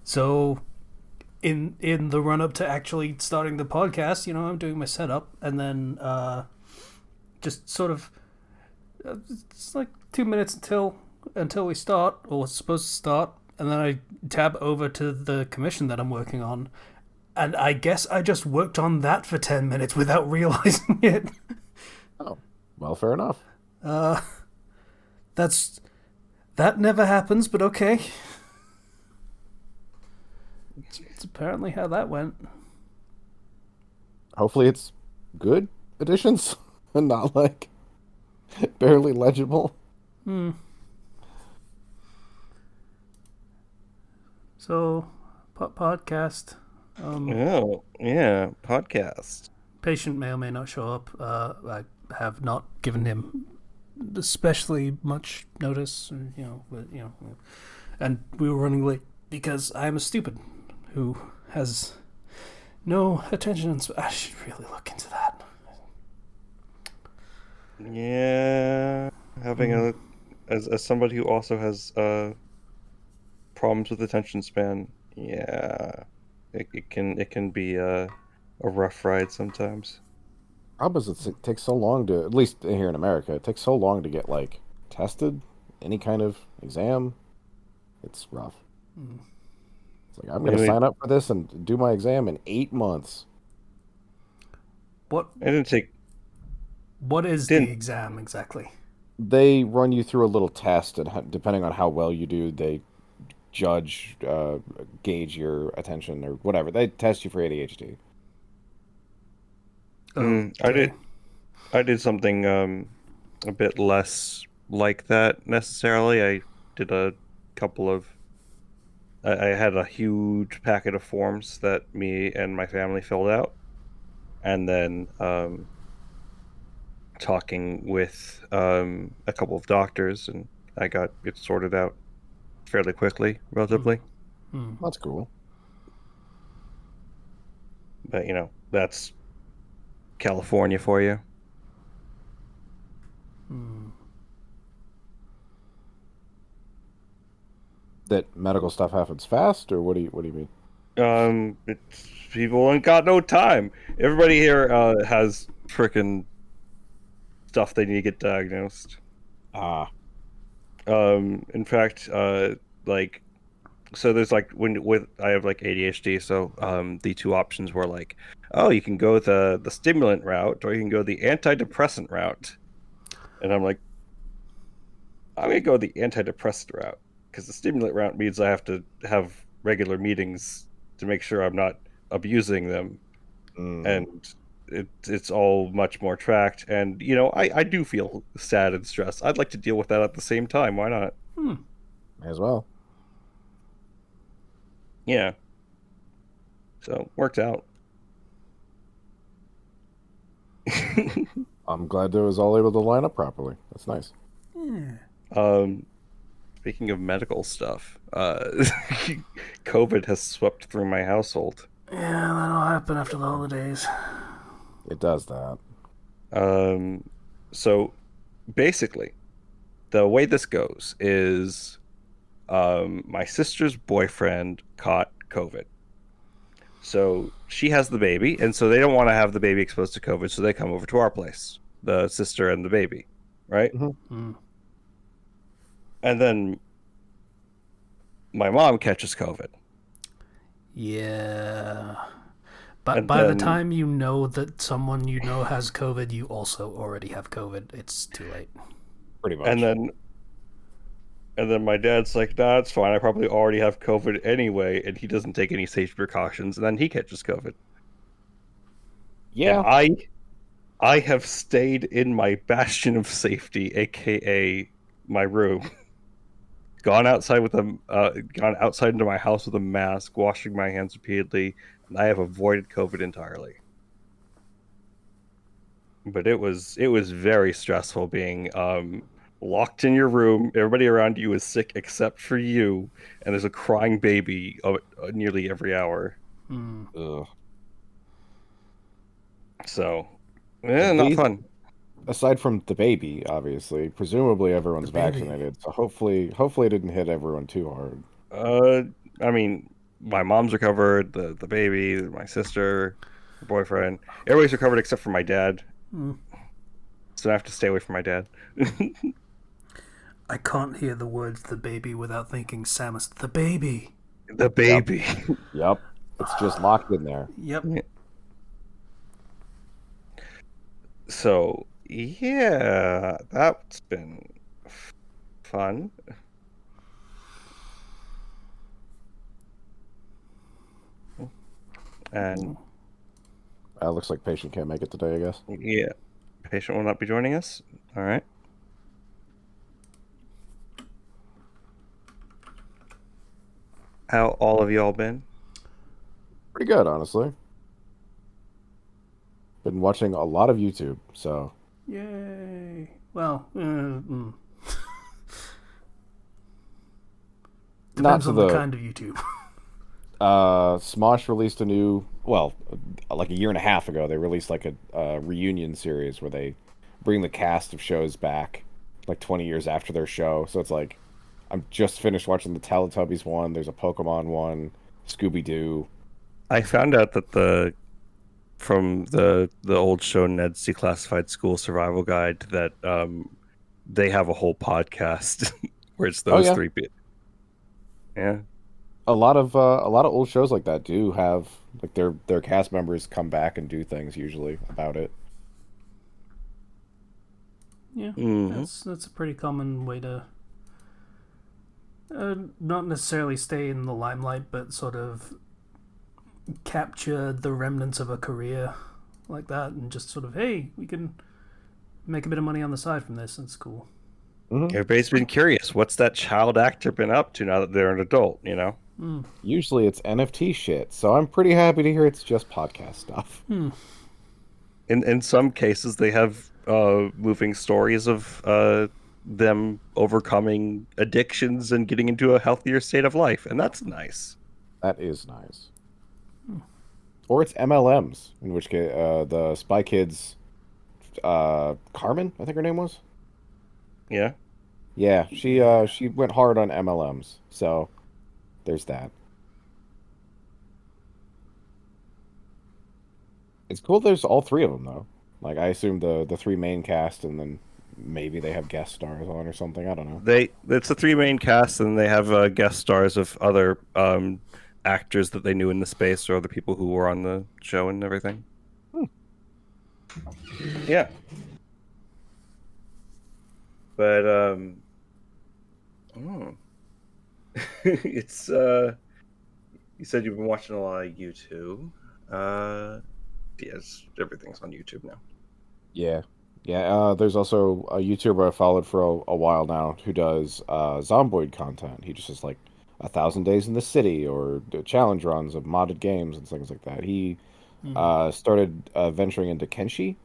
So in the run up to actually starting the podcast, I'm doing my setup, and then just sort of it's like 2 minutes until we start, or it's supposed to start, and then I tab over to the commission that I'm working on, and I guess I just worked on that for 10 minutes without realizing it. Oh, well, fair enough. Uh, that's that never happens, but okay. It's apparently how that went. Hopefully it's good additions and not like barely legible. Hmm. So, podcast. Um, Oh, yeah, podcast. Patient may or may not show up. I have not given him especially much notice, and we were running late because I'm a stupid who has no attention. I should really look into that. Yeah, having Mm. as somebody who also has problems with attention span, yeah, it can be a rough ride sometimes. Problem is, it takes so long to, at least here in America, it takes so long to get like tested, any kind of exam. It's rough. Mm. It's like I'm I gonna mean, sign up for this and do my exam in 8 months. What it didn't take What is the didn't exam exactly? They run you through a little test, and depending on how well you do, they judge, gauge your attention or whatever. They test you for ADHD. mm, I Okay. did I did something a bit less like that necessarily. I did a couple of I had a huge packet of forms that me and my family filled out, and then talking with a couple of doctors, and I got it sorted out fairly quickly, Mm. relatively. Mm. That's cool. But that's California for you. Mm. That medical stuff happens fast, or what do you mean? It's people ain't got no time. Everybody here has freaking stuff they need to get diagnosed. Ah, In fact, like so there's like when with I have like ADHD, so the two options were like, oh, you can go the stimulant route or you can go the antidepressant route. And I'm like, I'm gonna go the antidepressant route because the stimulant route means I have to have regular meetings to make sure I'm not abusing them, mm, and it's all much more tracked. And I do feel sad and stressed. I'd like to deal with that at the same time. Why not? Hmm. may as well. Yeah. So worked out. I'm glad it was all able to line up properly. That's nice. Yeah. um, Speaking of medical stuff, COVID has swept through my household. Yeah, that'll happen after the holidays. It does that. Um, so basically, the way this goes is my sister's boyfriend caught COVID. So she has the baby, and so they don't want to have the baby exposed to COVID, so they come over to our place, the sister and the baby, right? Hmm. Mm. And then my mom catches COVID. Yeah. But And by the then time you know that someone you know has COVID, you also already have COVID. It's too late. Pretty and much. then and then my dad's like, nah, it's fine. I probably already have COVID anyway, and he doesn't take any safety precautions, and then he catches COVID. And Yeah. I have stayed in my bastion of safety, aka my room, gone outside into my house with a mask, washing my hands repeatedly, and I have avoided COVID entirely. But it was very stressful being locked in your room. Everybody around you is sick except for you, and there's a crying baby nearly every hour. Mm. Ugh. So, At not least, fun. aside from the baby, obviously, presumably The everyone's baby. vaccinated. So hopefully it didn't hit everyone too hard. Uh, I mean, my mom's recovered, the baby, my sister, her boyfriend. Everybody's recovered except for my dad. Mm. So I have to stay away from my dad. I can't hear the words "the baby" without thinking Samus. The baby. The baby. Yep. It's just locked in there. Yep. So yeah, that's been fun. And Looks like patient can't make it today, I guess. yeah, patient will not be joining us. All right. How all of y'all been? Pretty good, honestly. Been watching a lot of YouTube, so Yay. Well, not depends to on the the kind of YouTube. Smosh released a new, well, like a year and a half ago, they released like a reunion series where they bring the cast of shows back like 20 years after their show. So it's like I'm just finished watching the Teletubbies one, there's a Pokemon one, Scooby-Doo. I found out that from the old show Ned's Declassified School Survival Guide that they have a whole podcast where it's Oh those yeah. three people. Yeah. A lot of old shows like that do have like their cast members come back and do things usually about it. Yeah, Mm-hmm. that's a pretty common way to not necessarily stay in the limelight, but sort of capture the remnants of a career like that, and just sort of, hey, we can make a bit of money on the side from this. That's cool. Mm-hmm. Everybody's been curious. What's that child actor been up to now that they're an adult? You know. Mm. Usually it's NFT shit, so I'm pretty happy to hear it's just podcast stuff. In some cases, they have moving stories of them overcoming addictions and getting into a healthier state of life, and that's nice. That is nice. Or it's MLMs, in which case the Spy Kids, Carmen, I think her name was. Yeah. Yeah, she went hard on MLMs, so there's that. It's cool. There's all three of them though. Like I assume the three main cast, and then maybe they have guest stars on or something. I don't know. It's the three main casts, and they have guest stars of other actors that they knew in the space or other people who were on the show and everything. Yeah. But it's you said you've been watching a lot of YouTube. Yes, everything's on YouTube now. Yeah, yeah. There's also a YouTuber I followed for a while now who does Zomboid content. He just does like 1,000 days in the city or challenge runs of modded games and things like that. He started venturing into Kenshi.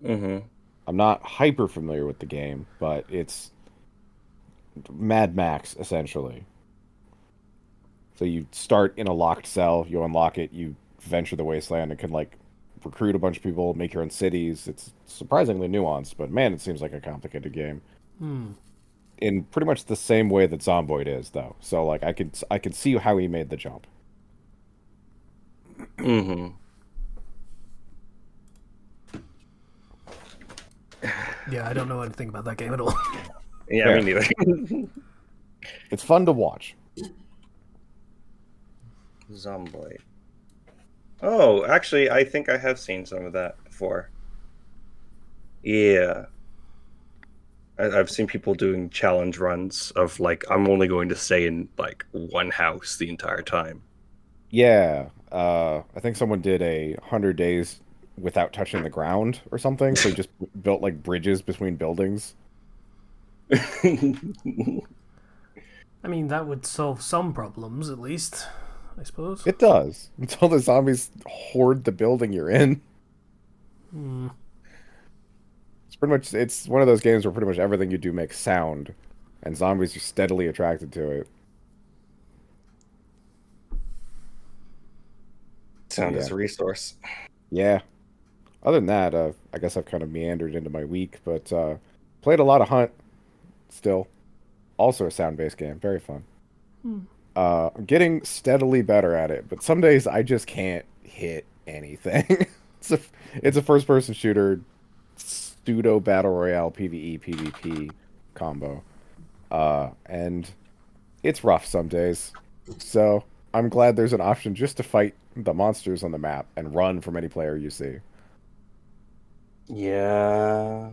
Mm-hmm. I'm not hyper familiar with the game, but it's Mad Max essentially. So you start in a locked cell, you unlock it, you venture the wasteland, and can like recruit a bunch of people, make your own cities. It's surprisingly nuanced, but man, it seems like a complicated game. In pretty much the same way that Zomboid is, though. So like I could see how he made the jump. Mm-hmm. Yeah, I don't know anything about that game at all. Yeah, Fair. me neither. It's fun to watch. Zomboid. Oh, actually, I think I have seen some of that before. Yeah. I've seen people doing challenge runs of like, I'm only going to stay in like one house the entire time. Yeah, I think someone did 100 days without touching the ground or something. So he just built like bridges between buildings. I mean, that would solve some problems, at least, I suppose. It does until the zombies hoard the building you're in. It's one of those games where pretty much everything you do makes sound, and zombies are steadily attracted to it. Sound Yeah. as a resource. Yeah. Other than that, I guess I've kind of meandered into my week, but played a lot of Hunt still. Also a sound-based game, very fun. I'm getting steadily better at it, but some days I just can't hit anything. it's a it's a first person shooter, pseudo battle royale PvE PvP combo, and it's rough some days. So I'm glad there's an option just to fight the monsters on the map and run from any player you see. Yeah.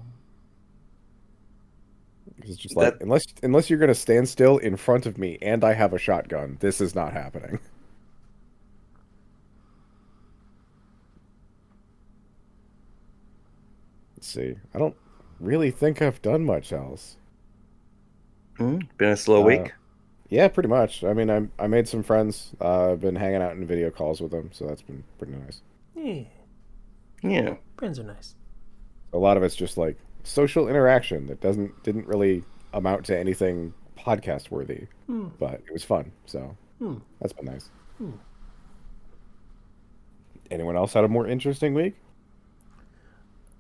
It's just like unless you're gonna stand still in front of me and I have a shotgun, this is not happening. Let's see. I don't really think I've done much else. Been a slow Uh, week. yeah, pretty much. I mean, I made some friends. I've been hanging out in video calls with them, so that's been pretty nice. Yeah, Yeah. friends are nice. A lot of it's just like social interaction that didn't really amount to anything podcast worthy, but it was fun. So that's been nice. Anyone else had a more interesting week?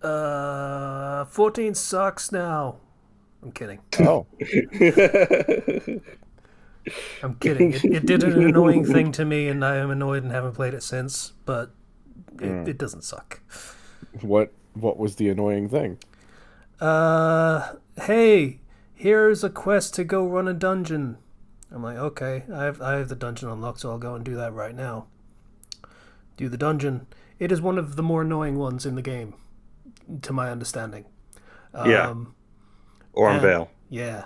14 sucks now. I'm kidding. Oh, I'm kidding. It did an annoying thing to me, and I am annoyed and haven't played it since. But it doesn't suck. what was the annoying thing? Hey, here's a quest to go run a dungeon. I'm like, okay, I have the dungeon unlocked, so I'll go and do that right now. Do the dungeon. It is one of the more annoying ones in the game, to my understanding. Yeah. Or and- unveil. Yeah.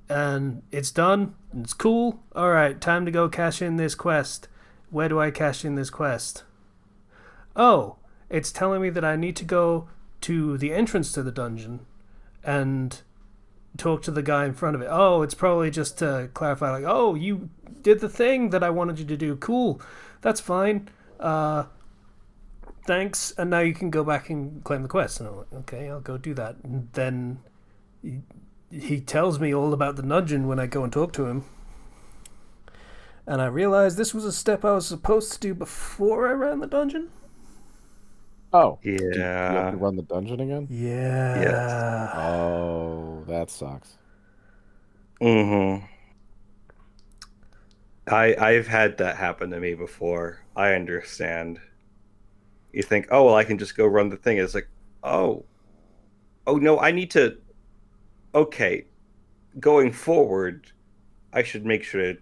And it's done. It's cool. All right, time to go cash in this quest. Where do I cash in this quest? Oh, it's telling me that I need to go to the entrance to the dungeon and talk to the guy in front of it. Oh, it's probably just to clarify, like, oh, you did the thing that I wanted you to do. Cool. That's fine. Thanks. And now you can go back and claim the quest. And I'm like, okay, I'll go do that. And then he tells me all about the dungeon when I go and talk to him. And I realized this was a step I was supposed to do before I ran the dungeon. Oh, Yeah. you have to run the dungeon again? Yeah. Oh, that sucks. Mm-hmm. I've had that happen to me before. I understand. You think, oh well, I can just go run the thing. It's like, oh no, I need to. Okay, going forward, I should make sure to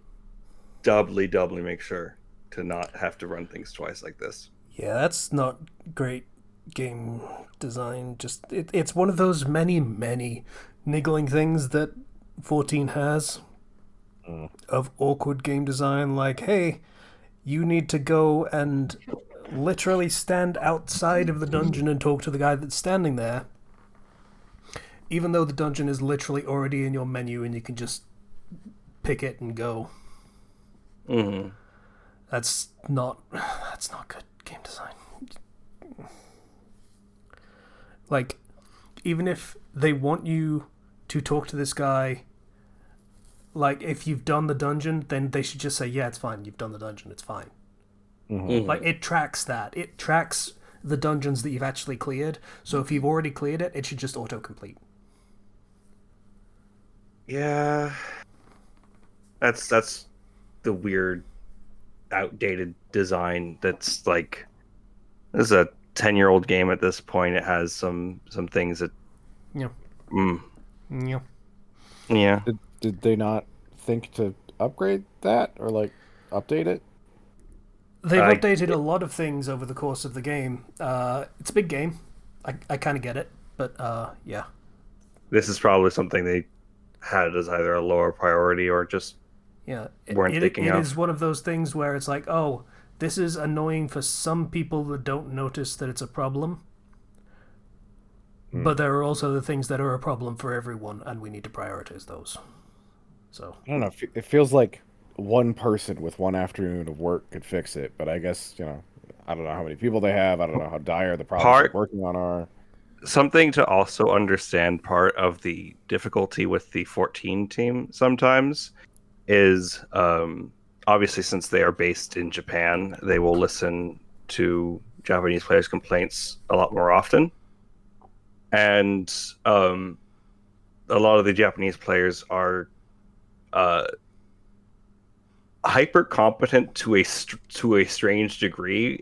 doubly make sure to not have to run things twice like this. Yeah, that's not great game design. Just it's one of those many niggling things that 14 has of awkward game design. Like, hey, you need to go and literally stand outside of the dungeon and talk to the guy that's standing there, even though the dungeon is literally already in your menu and you can just pick it and go. Mm-hmm. That's not good game design. Like, even if they want you to talk to this guy, like, if you've done the dungeon, then they should just say, yeah, it's fine, you've done the dungeon, it's fine. Mm-hmm. Like, it tracks that. It tracks the dungeons that you've actually cleared. So if you've already cleared it, it should just autocomplete. Yeah, that's the weird, outdated design. That's like, this is a 10-year-old game at this point. It has some things that. Yeah. Yeah. Yeah. Did they not think to upgrade that or like update it? They've updated a lot of things over the course of the game. It's a big game. I kind of get it, but yeah. This is probably something they had as either a lower priority or just weren't thinking it of. It is one of those things where it's like, oh, this is annoying for some people that don't notice that it's a problem. But there are also the things that are a problem for everyone, and we need to prioritize those. So I don't know. It feels like one person with one afternoon of work could fix it, but I guess, I don't know how many people they have. I don't know how dire the problems they're working on are. Something to also understand, part of the difficulty with the 14 team sometimes is, obviously, since they are based in Japan, they will listen to Japanese players' complaints a lot more often. And a lot of the Japanese players are hyper competent to a strange degree.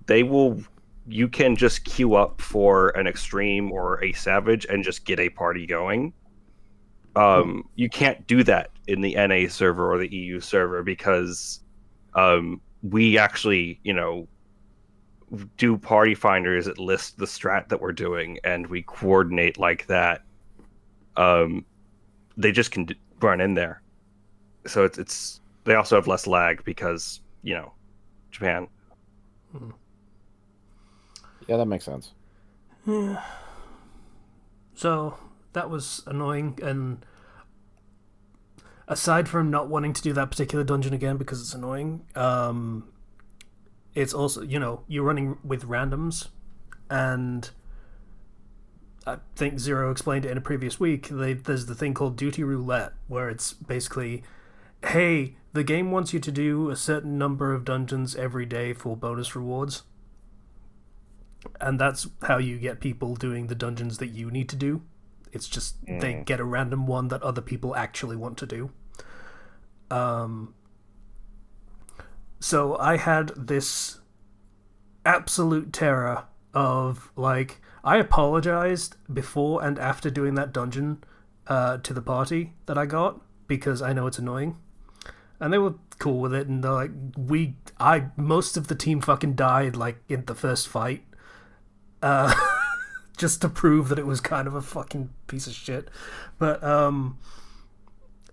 They will. You can just queue up for an extreme or a savage and just get a party going. You can't do that in the NA server or the EU server because we actually, do party finders that list the strat that we're doing, and we coordinate like that. They just can run in there, so it's they also have less lag because Japan. Yeah, that makes sense. Yeah. So that was annoying, and aside from not wanting to do that particular dungeon again because it's annoying, it's also, you're running with randoms, and I think Zero explained it in a previous week. There's the thing called duty roulette, where it's basically, hey, the game wants you to do a certain number of dungeons every day for bonus rewards. And that's how you get people doing the dungeons that you need to do. It's just they get a random one that other people actually want to do. So I had this absolute terror of, like, I apologized before and after doing that dungeon to the party that I got, because I know it's annoying. And they were cool with it, and they're like, most of the team fucking died, like, in the first fight. Just to prove that it was kind of a fucking piece of shit. But,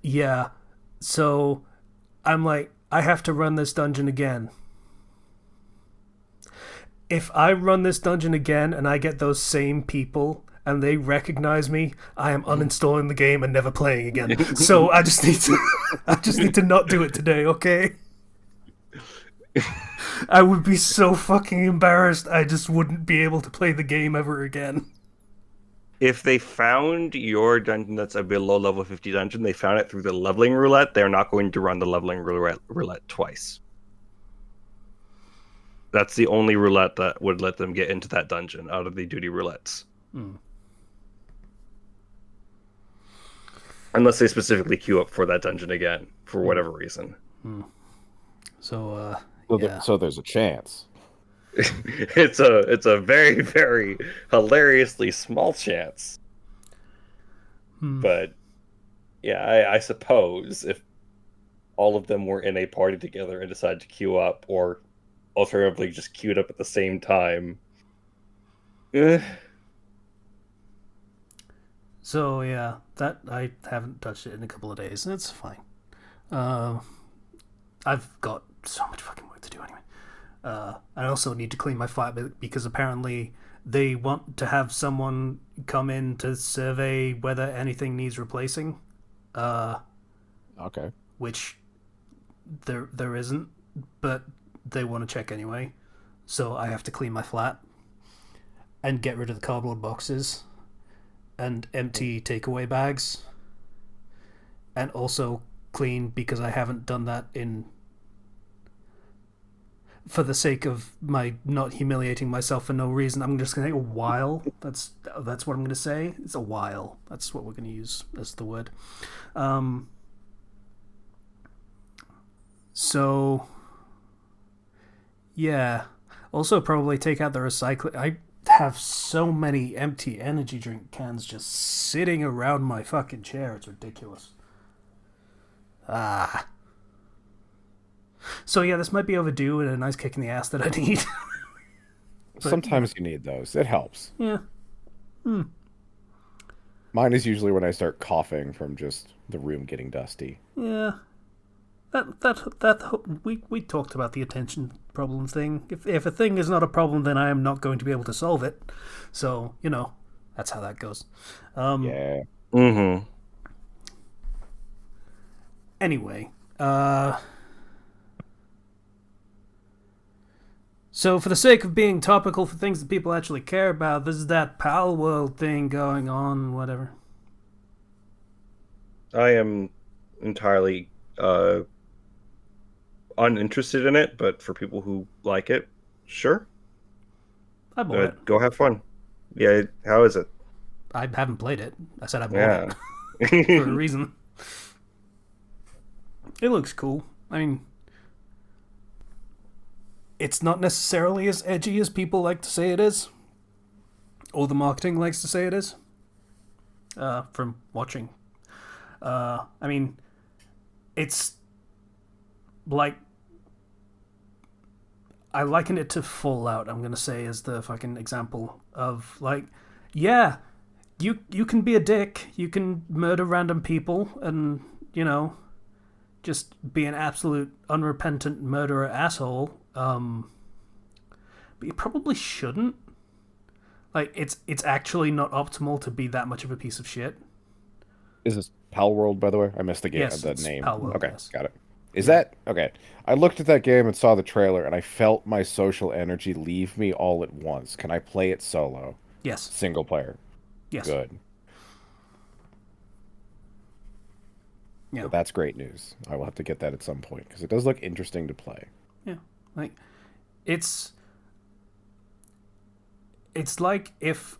yeah. So, I'm like, I have to run this dungeon again. If I run this dungeon again and I get those same people and they recognize me, I am uninstalling the game and never playing again. So I just need to not do it today, okay? I would be so fucking embarrassed. I just wouldn't be able to play the game ever again. If they found your dungeon that's a below level 50 dungeon, they found it through the leveling roulette, they're not going to run the leveling roulette twice. That's the only roulette that would let them get into that dungeon out of the duty roulettes. Unless they specifically queue up for that dungeon again, for whatever reason. So, yeah. So there's a chance. It's a very, very hilariously small chance. But yeah, I suppose if all of them were in a party together and decided to queue up, or alternatively just queued up at the same time. So yeah, that I haven't touched it in a couple of days, and it's fine. I've got so much fucking work to do anyway. I also need to clean my flat because apparently they want to have someone come in to survey whether anything needs replacing. Okay. Which there isn't, but they want to check anyway. So I have to clean my flat and get rid of the cardboard boxes and empty takeaway bags, and also clean, because I haven't done that for the sake of my not humiliating myself for no reason. I'm just going to say a while. That's what I'm going to say. It's a while. That's what we're going to use as the word. So, yeah. Also, probably take out the recycling. I have so many empty energy drink cans just sitting around my fucking chair. It's ridiculous. So yeah, this might be overdue and a nice kick in the ass that I need. Sometimes you need those. It helps. Yeah. Mine is usually when I start coughing from just the room getting dusty. Yeah. That we talked about the attention problem thing. If a thing is not a problem, then I am not going to be able to solve it. So, that's how that goes. Yeah. Mm-hmm. Anyway, so for the sake of being topical for things that people actually care about, there's that Pal World thing going on, whatever. I am entirely uninterested in it, but for people who like it, sure. I bought it. Go have fun. Yeah, how is it? I haven't played it. I said I bought it for a reason. It looks cool. I mean, it's not necessarily as edgy as people like to say it is, or the marketing likes to say it is. From watching, I mean, it's like I liken it to Fallout. I'm gonna say as the fucking example of like, yeah, you can be a dick, you can murder random people, and just be an absolute unrepentant murderer asshole. But you probably shouldn't. Like, it's actually not optimal to be that much of a piece of shit. Is this Pal World, by the way? I missed the game, Yes, the it's name. Pal World, Okay, yes. got it. Is that okay? I looked at that game and saw the trailer, and I felt my social energy leave me all at once. Can I play it solo, Yes. single player? Yes. Good. Yeah. Well, that's great news. I will have to get that at some point because it does look interesting to play. Yeah. Like, it's like if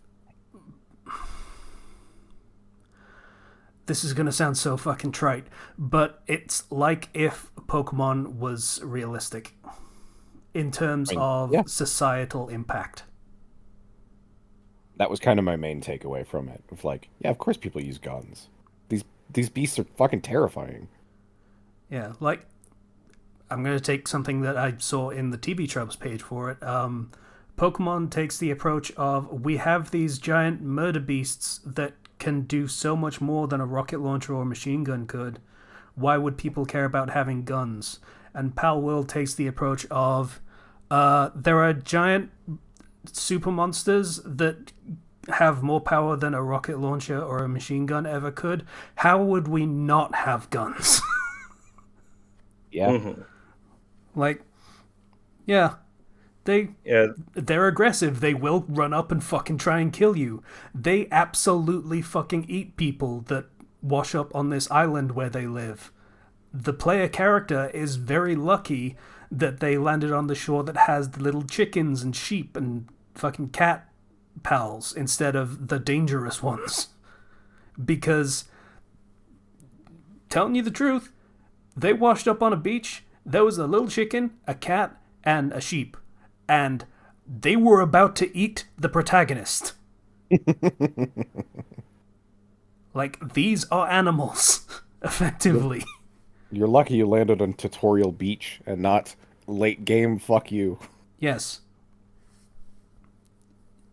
this is gonna sound so fucking trite, but it's like if Pokemon was realistic in terms of yeah, societal impact. that was kind of my main takeaway from it. Of like, yeah, of course people use guns. These beasts are fucking terrifying. Yeah, like I'm gonna take something that I saw in the TB Tropes page for it. Pokemon takes the approach of we have these giant murder beasts that can do so much more than a rocket launcher or a machine gun could. Why would people care about having guns? And Pal World takes the approach of there are giant super monsters that have more power than a rocket launcher or a machine gun ever could. How would we not have guns? Yeah. Mm-hmm. Like, yeah, Yeah. they're aggressive. They will run up and fucking try and kill you. They absolutely fucking eat people that wash up on this island where they live. The player character is very lucky that they landed on the shore that has the little chickens and sheep and fucking cat pals instead of the dangerous ones. Because, telling you the truth, they washed up on a beach. There was a little chicken, a cat, and a sheep. And they were about to eat the protagonist. Like, these are animals, effectively. You're lucky you landed on Tutorial Beach and not late game fuck you. Yes.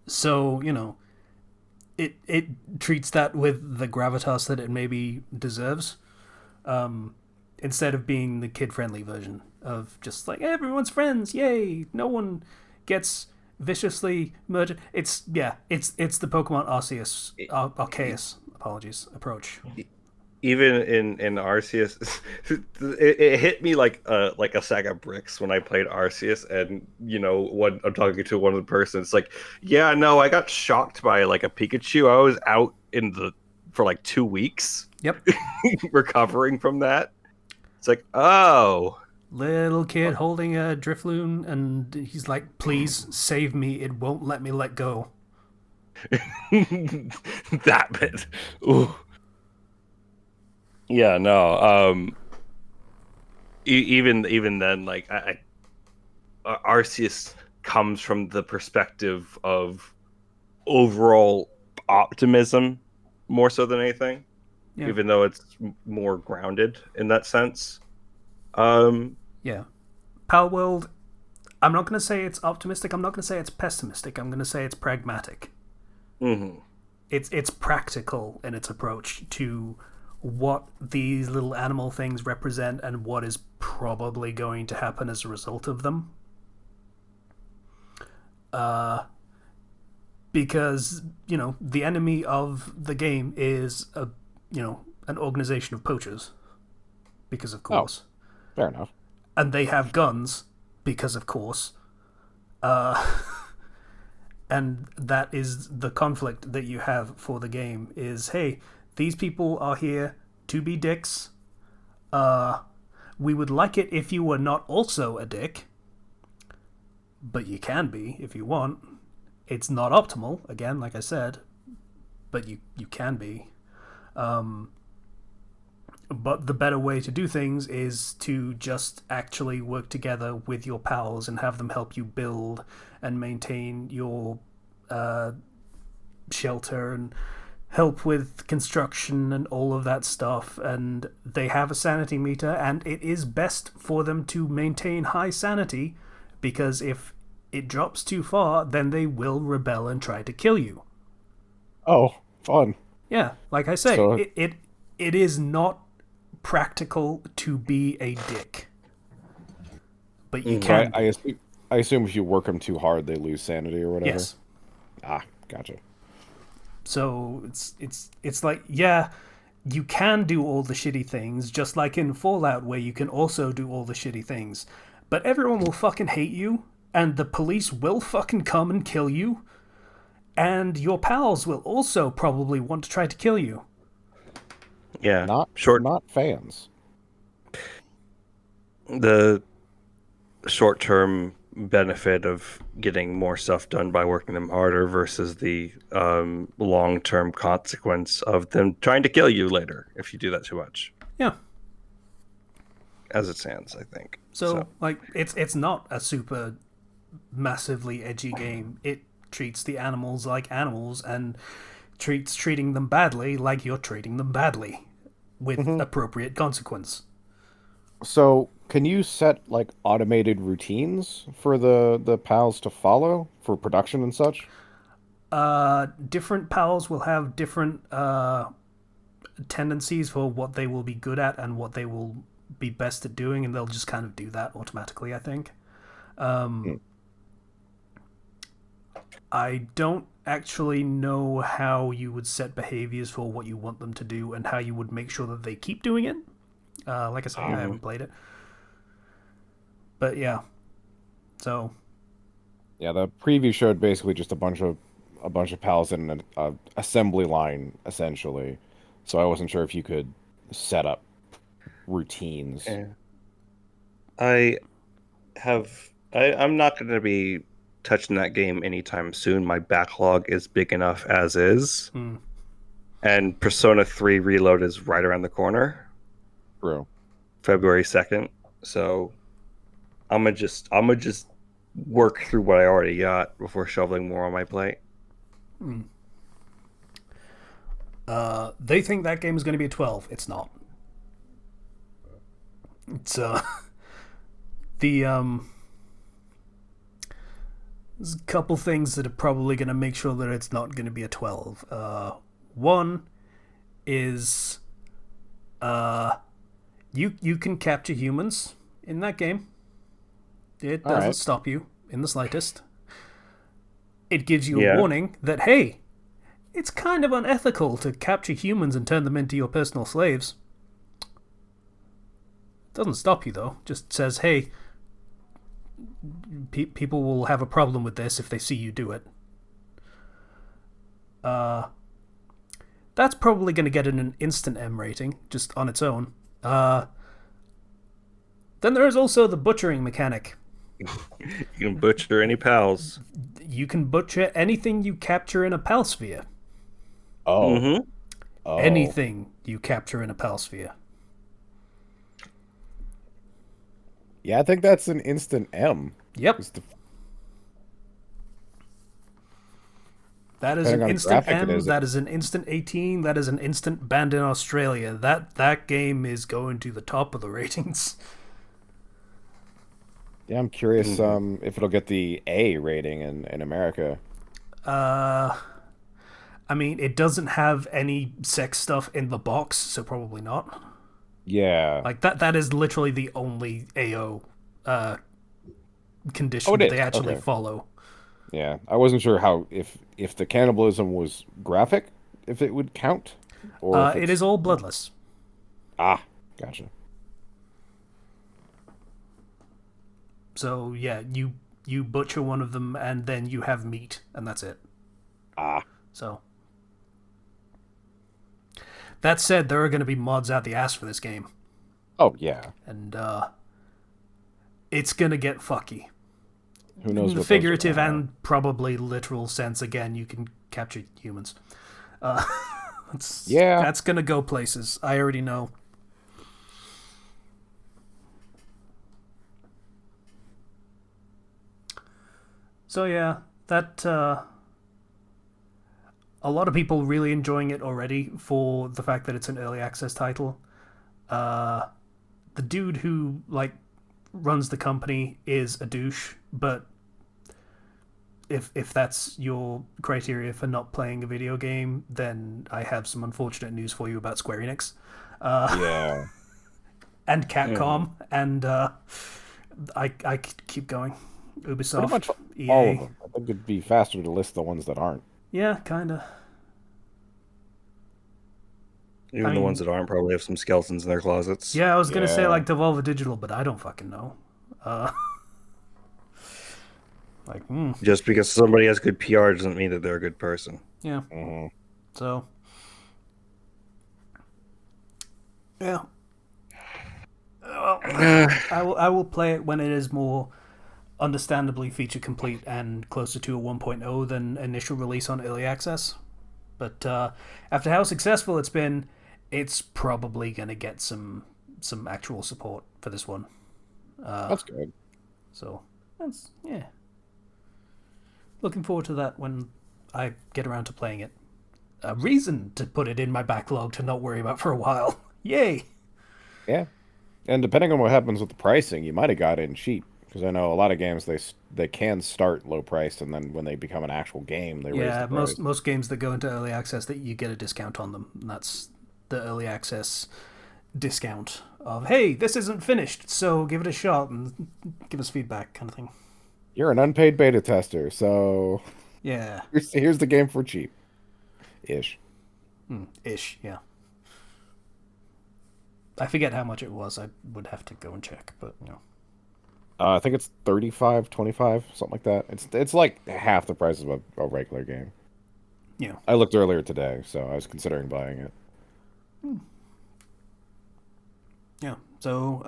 So, it treats that with the gravitas that it maybe deserves. Instead of being the kid-friendly version of just like everyone's friends, yay! No one gets viciously murdered. It's the Pokemon Arceus, apologies, approach. Even in Arceus, it hit me like a sack of bricks when I played Arceus, and when I'm talking to one of the person, it's like, yeah, no, I got shocked by like a Pikachu. I was out for like 2 weeks. Yep. Recovering from that. It's like, oh. Little kid holding a Drifloon, and he's like, please save me, it won't let me let go. That bit. Ooh. Yeah, no. Even then, like, Arceus comes from the perspective of overall optimism more so than anything. Yeah. Even though it's more grounded in that sense. Yeah. Pal World, I'm not going to say it's optimistic. I'm not going to say it's pessimistic. I'm going to say it's pragmatic. Mm-hmm. It's practical in its approach to what these little animal things represent and what is probably going to happen as a result of them. Because, the enemy of the game is an organization of poachers. Because of course. Oh, fair enough. And they have guns, because of course. And that is the conflict that you have for the game is, hey, these people are here to be dicks. We would like it if you were not also a dick. But you can be if you want. It's not optimal, again, like I said. But you can be. But the better way to do things is to just actually work together with your pals and have them help you build and maintain your shelter and help with construction and all of that stuff. And they have a sanity meter, and it is best for them to maintain high sanity, because if it drops too far, then they will rebel and try to kill you. Oh, fun. Yeah, like I say, So- it is not practical to be a dick, but you So can. I assume if you work them too hard, they lose sanity or whatever. Yes. Ah, gotcha. So it's like, yeah, you can do all the shitty things, just like in Fallout, where you can also do all the shitty things. But everyone will fucking hate you, and the police will fucking come and kill you, and your pals will also probably want to try to kill you. Yeah. Not fans. The short-term benefit of getting more stuff done by working them harder versus the long-term consequence of them trying to kill you later if you do that too much. Yeah. As it stands, I think. So like, it's not a super massively edgy game. It treats the animals like animals and treating them badly like you're treating them badly, with appropriate consequence. So, can you set like automated routines for the pals to follow for production and such? Different pals will have different tendencies for what they will be good at and what they will be best at doing, and they'll just kind of do that automatically, I think. I don't actually know how you would set behaviors for what you want them to do and how you would make sure that they keep doing it. Like I said, I haven't played it. But yeah. So. Yeah, the preview showed basically just a bunch of pals in an assembly line, essentially. So I wasn't sure if you could set up routines. I'm not going to be touching that game anytime soon. My backlog is big enough as is. And Persona 3 Reload is right around the corner. True. February 2nd. So I'm gonna just work through what I already got before shoveling more on my plate. They think that game is going to be a 12. It's not. It's there's a couple things that are probably going to make sure that it's not going to be a 12. One is you can capture humans in that game. It doesn't stop you in the slightest. It gives you a warning that, hey, it's kind of unethical to capture humans and turn them into your personal slaves. It doesn't stop you, though. Just says, hey, people will have a problem with this if they see you do it. That's probably going to get an instant M rating, just on its own. Then there is also the butchering mechanic. You can butcher any pals. You can butcher anything you capture in a pal sphere. Oh. Anything you capture in a pal sphere. Yeah, I think that's an instant M. Yep. That is an instant M. That is an instant 18. That is an instant banned in Australia. That game is going to the top of the ratings. Yeah, I'm curious if it'll get the A rating in America. I mean, it doesn't have any sex stuff in the box, so probably not. Yeah. Like that is literally the only AO condition that they actually follow. Yeah, I wasn't sure how if the cannibalism was graphic, if it would count, or it is all bloodless. Ah, gotcha. So yeah, you butcher one of them and then you have meat, and that's it. Ah. So that said, there are going to be mods out the ass for this game. Oh yeah. And it's going to get fucky. Who knows? In the figurative and probably literal sense, again, you can capture humans. That's going to go places. I already know. So yeah, that a lot of people really enjoying it already for the fact that it's an early access title. The dude who like runs the company is a douche, but if that's your criteria for not playing a video game, then I have some unfortunate news for you about Square Enix. Yeah. And Capcom, and I keep going. Ubisoft, Pretty much EA. all of them. I think it'd be faster to list the ones that aren't. Yeah, kinda. Even the ones that aren't probably have some skeletons in their closets. Yeah, I was gonna say Yeah. like Devolver Digital, but I don't fucking know. Like, Just because somebody has good PR doesn't mean that they're a good person. yeah. Mhm. So, yeah. Well, I will play it when it is more understandably feature complete and closer to a 1.0 than initial release on early access. But after how successful it's been, it's probably going to get some actual support for this one. That's good. So that's looking forward to that when I get around to playing it. A reason to put it in my backlog to not worry about for a while. Yay! Yeah. And depending on what happens with the pricing, you might have got in cheap. Because I know a lot of games they can start low priced, and then when they become an actual game, they raise the price. most games that go into early access, that you get a discount on them. And that's the early access discount of, hey, this isn't finished, so give it a shot and give us feedback, kind of thing. You're an unpaid beta tester, so Yeah. here's the game for cheap, ish. Ish, yeah. I forget how much it was. I would have to go and check, but you know. I think it's 35, 25, something like that. It's like half the price of a regular game. Yeah. I looked earlier today, so I was considering buying it. Yeah. So,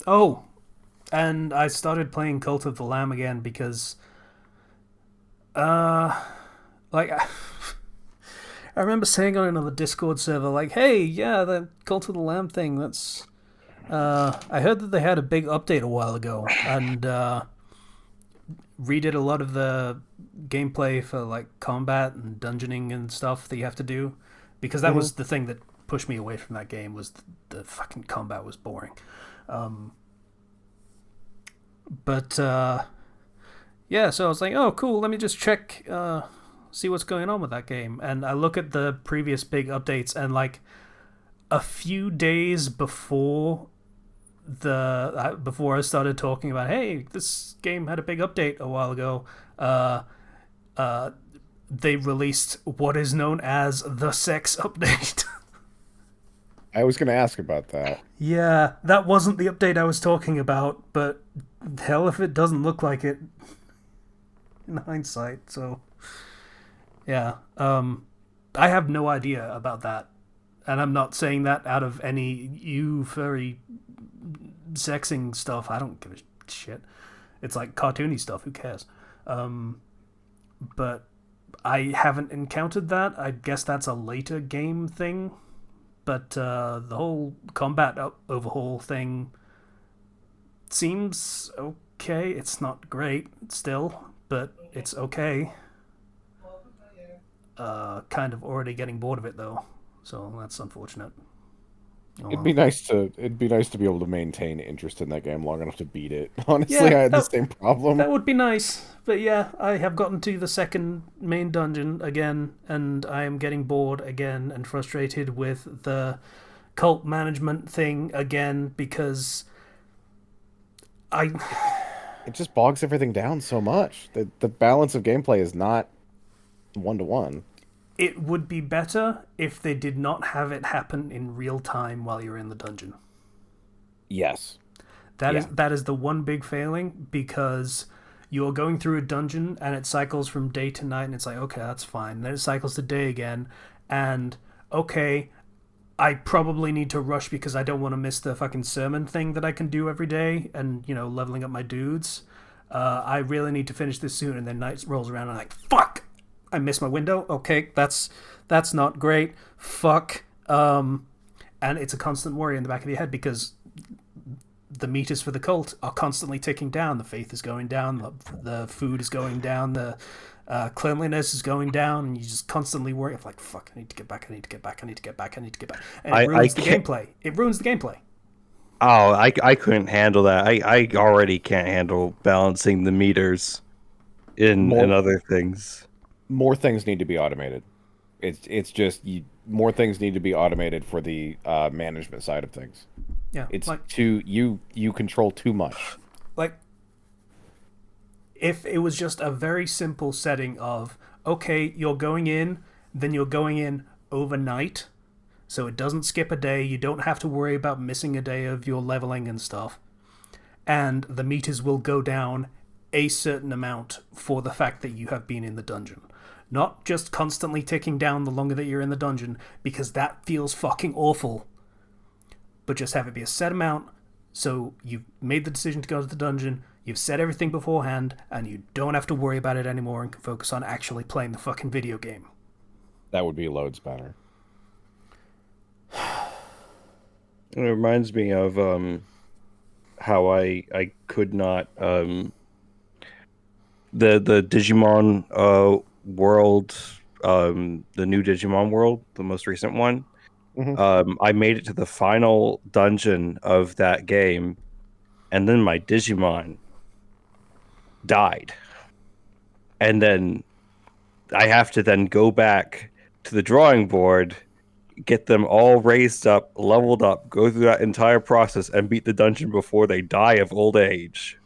oh, and I started playing Cult of the Lamb again because, like, I remember saying on another Discord server, like, hey, yeah, the Cult of the Lamb thing, that's, I heard that they had a big update a while ago, and, redid a lot of the gameplay for, like, combat and dungeoning and stuff that you have to do, because that was the thing that pushed me away from that game, was the fucking combat was boring. But yeah, so I was like, oh, cool, let me just check, see what's going on with that game. And I look at the previous big updates, and like a few days before before I started talking about, hey, this game had a big update a while ago, they released what is known as the sex update. I was going to ask about that. Yeah, that wasn't the update I was talking about, but hell if it doesn't look like it in hindsight. So, yeah, I have no idea about that, and I'm not saying that out of any you furry sexing stuff. I don't give a shit. It's like cartoony stuff. Who cares? But I haven't encountered that. I guess that's a later game thing. But the whole combat overhaul thing seems okay. It's not great still, but it's okay. Kind of already getting bored of it though, so that's unfortunate. Oh, It'd be nice to be able to maintain interest in that game long enough to beat it. Honestly, Yeah, I had the same problem. that would be nice. But yeah, I have gotten to the second main dungeon again, and I am getting bored again and frustrated with the cult management thing again, because It just bogs everything down so much. The balance of gameplay is not 1-to-1. It would be better if they did not have it happen in real time while you're in the dungeon. Yes. That is the one big failing, because you're going through a dungeon and it cycles from day to night, and it's like, okay, that's fine. Then it cycles to day again, and okay, I probably need to rush because I don't want to miss the fucking sermon thing that I can do every day, and, you know, leveling up my dudes. I really need to finish this soon, and then night rolls around and I'm like, fuck! I missed my window. Okay, that's not great. Fuck. And it's a constant worry in the back of your head, because the meters for the cult are constantly ticking down. The faith is going down. The food is going down. The cleanliness is going down, and you just constantly worry of like, fuck, I need to get back. I need to get back. I need to get back. I need to get back. And it ruins the gameplay. It ruins the gameplay. Oh, I couldn't handle that. I already can't handle balancing the meters in other things. More things need to be automated. It's just more things need to be automated for the management side of things. Yeah, it's like, you control too much. Like, if it was just a very simple setting of, okay, you're going in, then you're going in overnight, so it doesn't skip a day, you don't have to worry about missing a day of your leveling and stuff, and the meters will go down a certain amount for the fact that you have been in the dungeon. Not just constantly ticking down the longer that you're in the dungeon, because that feels fucking awful. But just have it be a set amount, so you've made the decision to go to the dungeon, you've said everything beforehand, and you don't have to worry about it anymore and can focus on actually playing the fucking video game. That would be loads better. It reminds me of how I could not the Digimon world, the new Digimon world, the most recent one. Mm-hmm. I made it to the final dungeon of that game, and then my Digimon died. And then I have to then go back to the drawing board, get them all raised up, leveled up, go through that entire process, and beat the dungeon before they die of old age.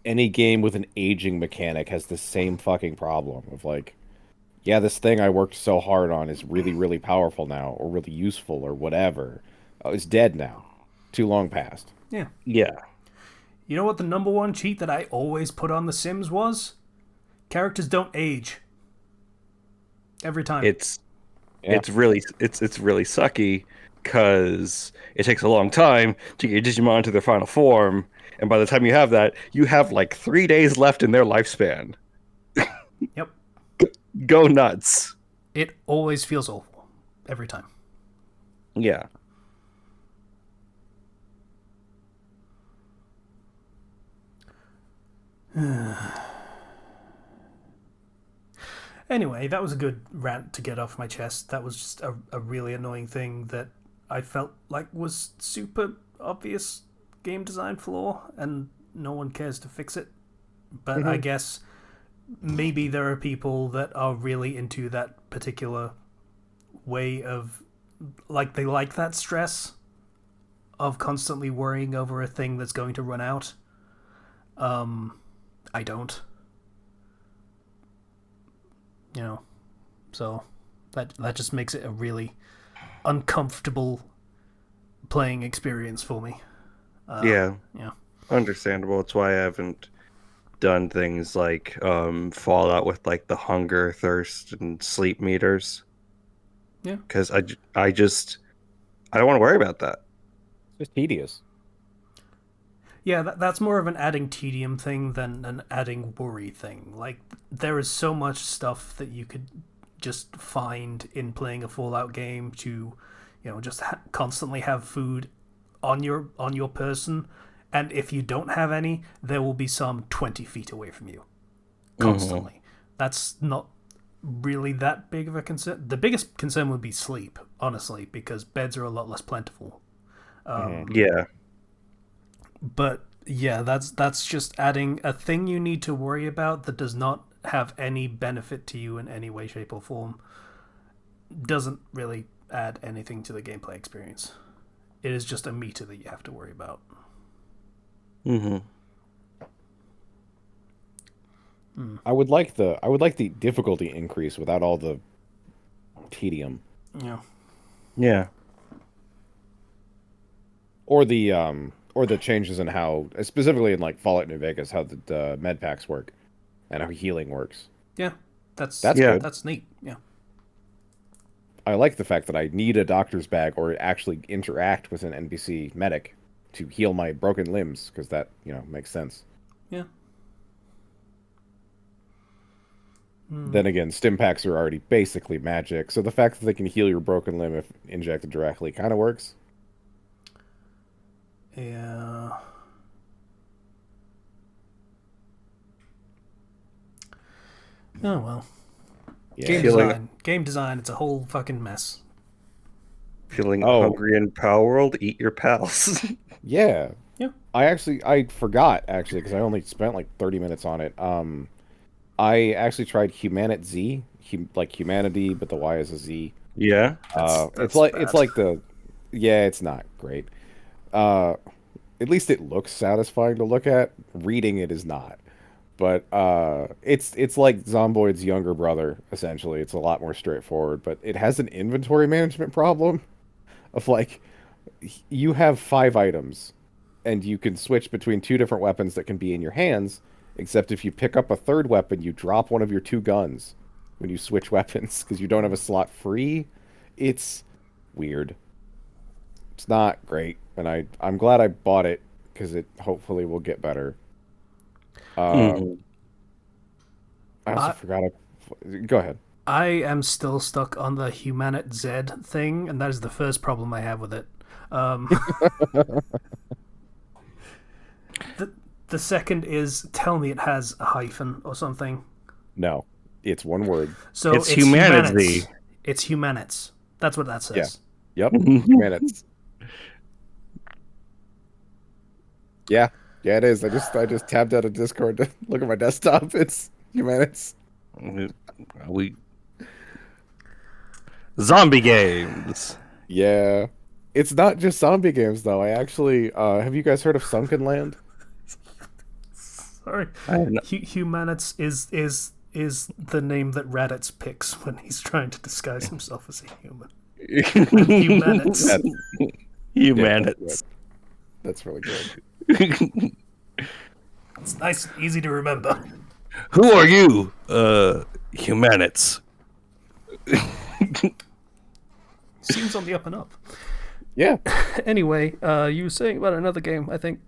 Any game with an aging mechanic has the same fucking problem of like, yeah, this thing I worked so hard on is really, really powerful now, or really useful, or whatever. Oh, it's dead now. Too long past. Yeah. Yeah. You know what the number one cheat that I always put on The Sims was? Characters don't age. Every time. It's really sucky because it takes a long time to get your Digimon to their final form, and by the time you have that, you have like 3 days left in their lifespan. Yep. Go nuts. It always feels awful. Every time. Yeah. Anyway, that was a good rant to get off my chest. That was just a really annoying thing that I felt like was super obvious game design flaw, and no one cares to fix it. But I guess maybe there are people that are really into that particular way of, like, they like that stress of constantly worrying over a thing that's going to run out. I don't. You know, so that just makes it a really uncomfortable playing experience for me. Yeah. Yeah. Understandable. It's why I haven't done things like Fallout with like the hunger, thirst, and sleep meters. Yeah. Because I don't want to worry about that. It's just tedious. Yeah, that's more of an adding tedium thing than an adding worry thing. Like, there is so much stuff that you could just find in playing a Fallout game to, just constantly have food on your person, and if you don't have any, there will be some 20 feet away from you constantly. That's not really that big of a concern. The biggest concern would be sleep, honestly, because beds are a lot less plentiful. Yeah. But yeah, that's just adding a thing you need to worry about that does not have any benefit to you in any way, shape, or form. Doesn't really add anything to the gameplay experience. It is just a meter that you have to worry about. I would like the difficulty increase without all the tedium. Yeah. Yeah. Or the changes in how, specifically in like Fallout New Vegas, how the med packs work and how healing works. Yeah. That's good. That's neat. Yeah. I like the fact that I need a doctor's bag or actually interact with an NPC medic to heal my broken limbs, because that, makes sense. Yeah. Then again, stim packs are already basically magic, so the fact that they can heal your broken limb if injected directly kind of works. Yeah. Oh well. Yeah. Game Feeling design. Game design. It's a whole fucking mess. feeling Oh, hungry in Power World? Eat your pals. yeah. Yeah. I forgot actually because I only spent like 30 minutes on it. I actually tried Humanit Z, like humanity, but the Y is a Z. Yeah. That's It's bad. like the, yeah, it's not great. Uh, at least it looks satisfying to look at. Reading it is not. But it's like Zomboid's younger brother, essentially. It's a lot more straightforward, but it has an inventory management problem of like you have 5 items and you can switch between 2 different weapons that can be in your hands, except if you pick up a third weapon, you drop one of your 2 guns when you switch weapons because you don't have a slot free. It's weird. It's not great, and I'm glad I bought it because it hopefully will get better. Uh, Mhm. I also I forgot. Go ahead. I am still stuck on the Humanit Z thing, and that is the first problem I have with it. Um, the the second is tell me it has a hyphen or something. No, it's one word. So It's it's humanity. Humanits. It's Humanits. That's what that Yeah. says. Yep. Minutes. Yeah. Yeah, it is. I just tabbed out of Discord to look at my desktop. It's minutes. We zombie games. Yeah. It's not just zombie games though. I actually have you guys heard of Sunken Land? Sorry, I have no- Humanits is the name that Raditz picks when he's trying to disguise himself as a human. Humanits. That's yeah, Humanits. that's really good. It's nice and easy to remember. Who are you? Humanits. Seems on the up and up. Yeah. Anyway, you were saying about another game, I think.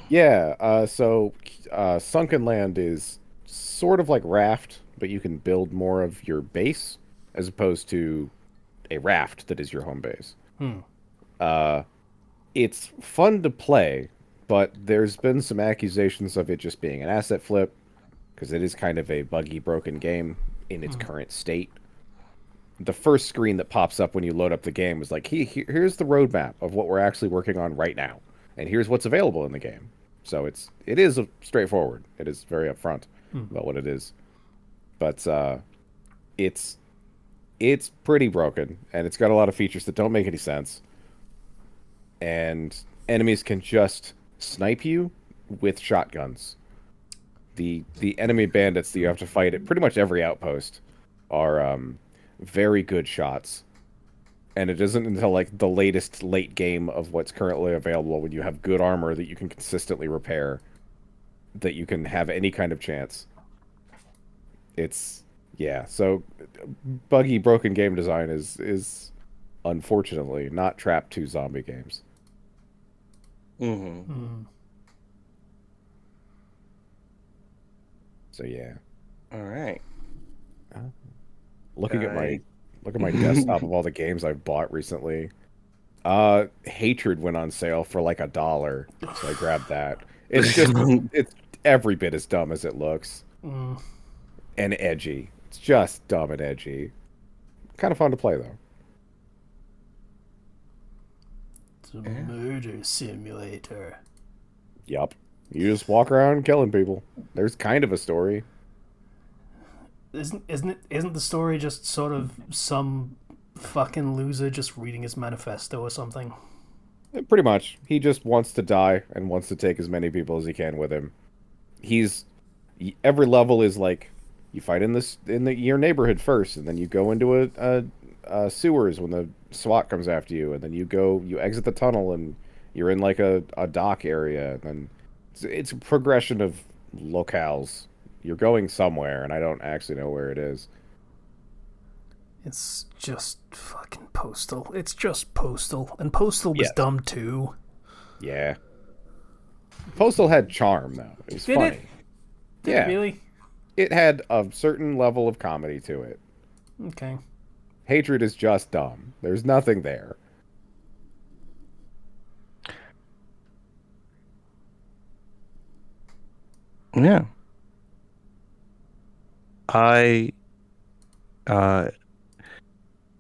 Yeah, Sunken Land is sort of like Raft, but you can build more of your base as opposed to a raft that is your home base. Uh, it's fun to play, but there's been some accusations of it just being an asset flip because it is kind of a buggy, broken game in its current state. The first screen that pops up when you load up the game is like, here's the roadmap of what we're actually working on right now, and here's what's available in the game. So it is straightforward. It is very upfront about what it is, but it's it's pretty broken, and it's got a lot of features that don't make any sense. And enemies can just snipe you with shotguns. The enemy bandits that you have to fight at pretty much every outpost are very good shots. And it isn't until like the latest late game of what's currently available when you have good armor that you can consistently repair that you can have any kind of chance. It's yeah, so buggy broken game design is unfortunately not trapped to zombie games. Mm-hmm. So yeah. All right. Looking at I- my desktop of all the games I've bought recently. Hatred went on sale for like $1, so I grabbed that. It's just it's every bit as dumb as it looks. And edgy. It's just dumb and edgy. Kind of fun to play though. It's a murder simulator. Yup. You just walk around killing people. There's kind of a story. Isn't the story just sort of some fucking loser just reading his manifesto or something? Pretty much. He just wants to die and wants to take as many people as he can with him. Every level is like you fight in your neighborhood first, and then you go into a sewers when the SWAT comes after you, and then you exit the tunnel and you're in like a dock area, and then it's a progression of locales. You're going somewhere, and I don't actually know where it is. It's just fucking Postal. It's just Postal. And Postal was Yes. dumb too. Yeah. Postal had charm though. It was Did funny. it? Did Yeah. it really? It had a certain level of comedy to it. Okay. Hatred is just dumb. There's nothing there. Yeah. I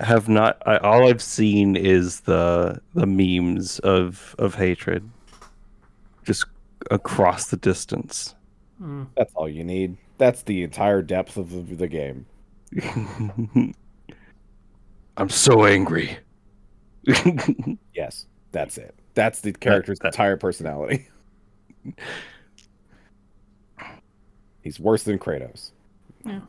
have not. All I've seen is the memes of hatred, just across the distance. That's all you need. That's the entire depth of the game. I'm so angry. Yes, that's it. That's the character's entire personality. He's worse than Kratos. Yeah.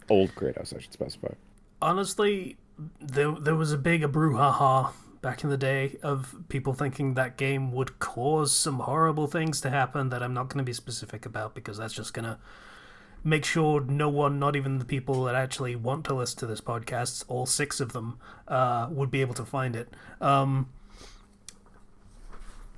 Old Kratos, I should specify. Honestly, there was a big brouhaha back in the day of people thinking that game would cause some horrible things to happen that I'm not going to be specific about because that's just going to make sure no one, not even the people that actually want to listen to this podcast, all 6 of them, would be able to find it.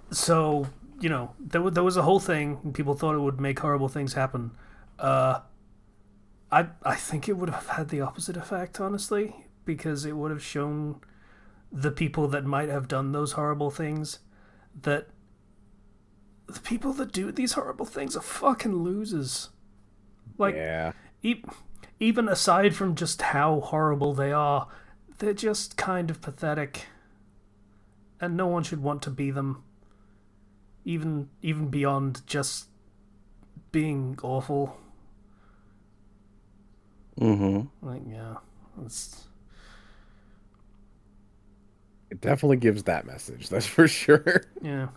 So, you know, there was a whole thing, and people thought it would make horrible things happen. I think it would have had the opposite effect, honestly, because it would have shown the people that might have done those horrible things that the people that do these horrible things are fucking losers. Like, yeah. Even aside from just how horrible they are, they're just kind of pathetic, and no one should want to be them. Even beyond just being awful. Like, yeah, it definitely gives that message. That's for sure. Yeah.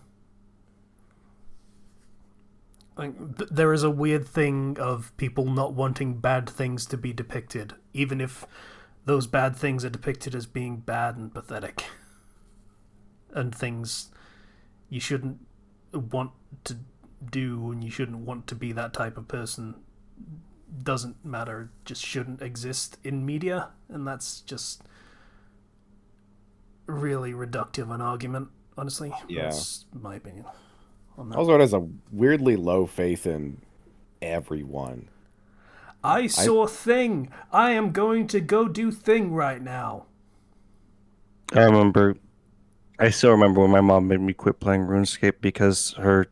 Like, there is a weird thing of people not wanting bad things to be depicted, even if those bad things are depicted as being bad and pathetic, and things you shouldn't want to do, and you shouldn't want to be that type of person. Doesn't matter, just shouldn't exist in media, and that's just really reductive an argument, honestly. Yeah. That's my opinion on that. Also, it has a weirdly low faith in everyone. I saw Thing. I am going to go do Thing right now. I still remember when my mom made me quit playing RuneScape because her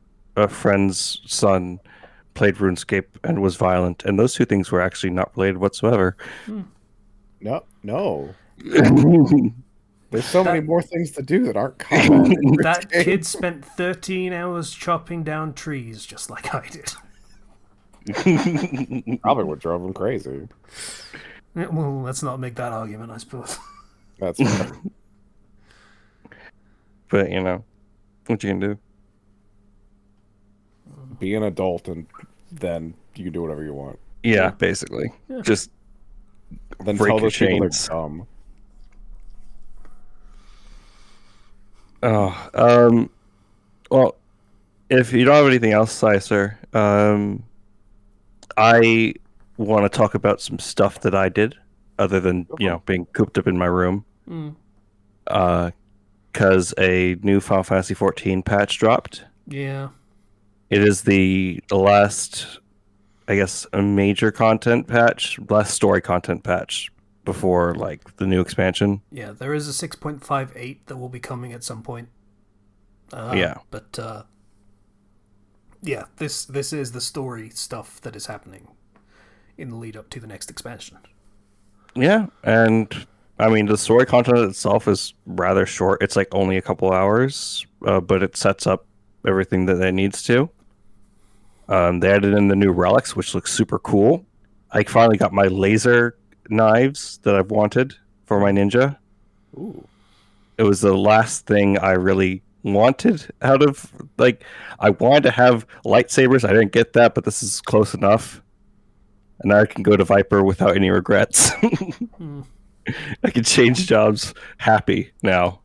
friend's son played RuneScape and was violent, and those 2 things were actually not related whatsoever. No. There's so many more things to do that aren't combat. That kid spent 13 hours chopping down trees, just like I did. Probably what drove him crazy. Well, let's not make that argument, I suppose. That's fair. But, you know, what you can do? Be an adult, and then you can do whatever you want. Yeah, basically. Yeah. Just then tell those people they're dumb. Oh, well, if you don't have anything else, Sicer, I want to talk about some stuff that I did, other than, being cooped up in my room. Because a new Final Fantasy 14 patch dropped. Yeah. It is the last, I guess, a major content patch, last story content patch before, like, the new expansion. Yeah, there is a 6.58 that will be coming at some point. Yeah. But, yeah, this is the story stuff that is happening in the lead up to the next expansion. Yeah, and, I mean, the story content itself is rather short. It's, like, only a couple hours, but it sets up everything that it needs to. They added in the new relics, which looks super cool. I finally got my laser knives that I've wanted for my ninja. Ooh. It was the last thing I really wanted out of, like, I wanted to have lightsabers. I didn't get that, but this is close enough. And now I can go to Viper without any regrets. I can change jobs happy now.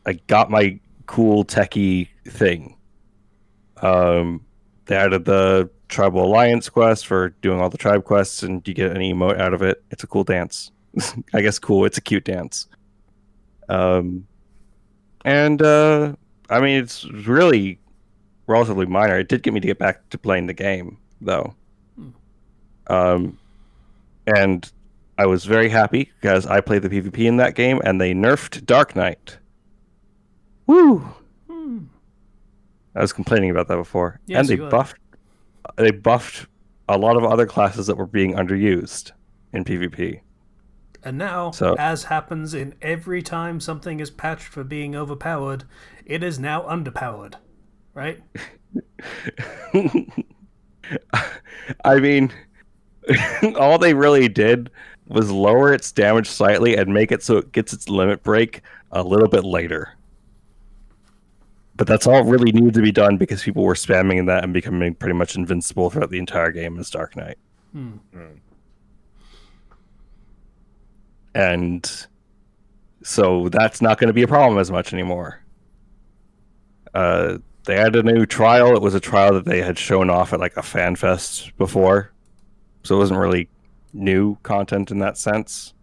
I got my cool techie thing. They added the Tribal Alliance quest for doing all the tribe quests, and you get an emote out of it. It's a cool dance. I guess cool. It's a cute dance. I mean, it's really relatively minor. It did get me to get back to playing the game, though. And I was very happy because I played the PvP in that game, and they nerfed Dark Knight. Woo! I was complaining about that before. Yes, And you are. they buffed a lot of other classes that were being underused in PvP. And now, So as happens in every time something is patched for being overpowered, it is now underpowered. Right? I mean, all they really did was lower its damage slightly and make it so it gets its limit break a little bit later. But that's all really needed to be done because people were spamming that and becoming pretty much invincible throughout the entire game as Dark Knight. And so that's not going to be a problem as much anymore. They had a new trial. It was a trial that they had shown off at like a fan fest before. So it wasn't really new content in that sense.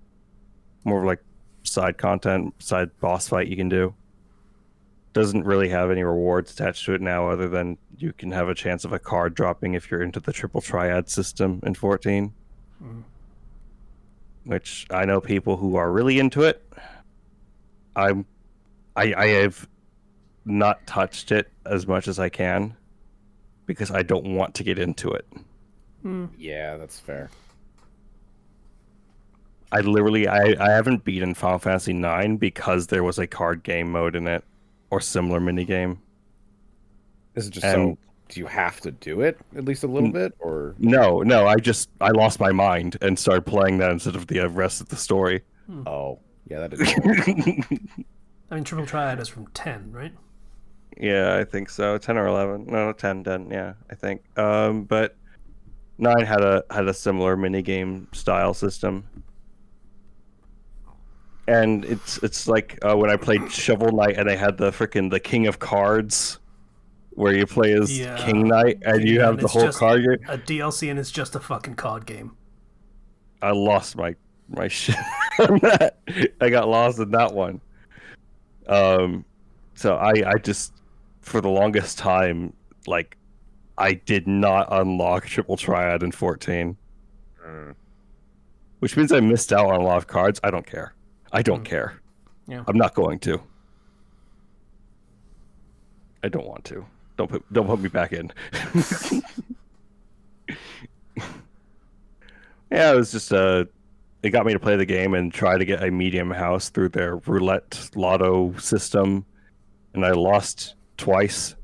More of like side content, side boss fight you can do. Doesn't really have any rewards attached to it now other than you can have a chance of a card dropping if you're into the triple triad system in 14. Which I know people who are really into it. I have not touched it as much as I can because I don't want to get into it. Yeah, that's fair. I haven't beaten Final Fantasy 9 because there was a card game mode in it or similar minigame. Is it just so? Do you have to do it at least a little bit, or No, I lost my mind and started playing that instead of the rest of the story. Oh, yeah, that is. I mean, Triple Triad is from 10, right? Yeah, I think so. 10 or 11. No, 10, yeah, I think. But 9 had a similar minigame style system. And it's like when I played Shovel Knight and I had the King of Cards where you play as King Knight and you have the whole card game. A DLC and it's just a fucking card game. I lost my shit on that. I got lost in that one. So I just for the longest time, like, I did not unlock Triple Triad in 14. Which means I missed out on a lot of cards. I don't care. I don't care. Yeah. I'm not going to. I don't want to. Don't put me back in. Yeah, it was just it got me to play the game and try to get a medium house through their roulette lotto system, and I lost twice.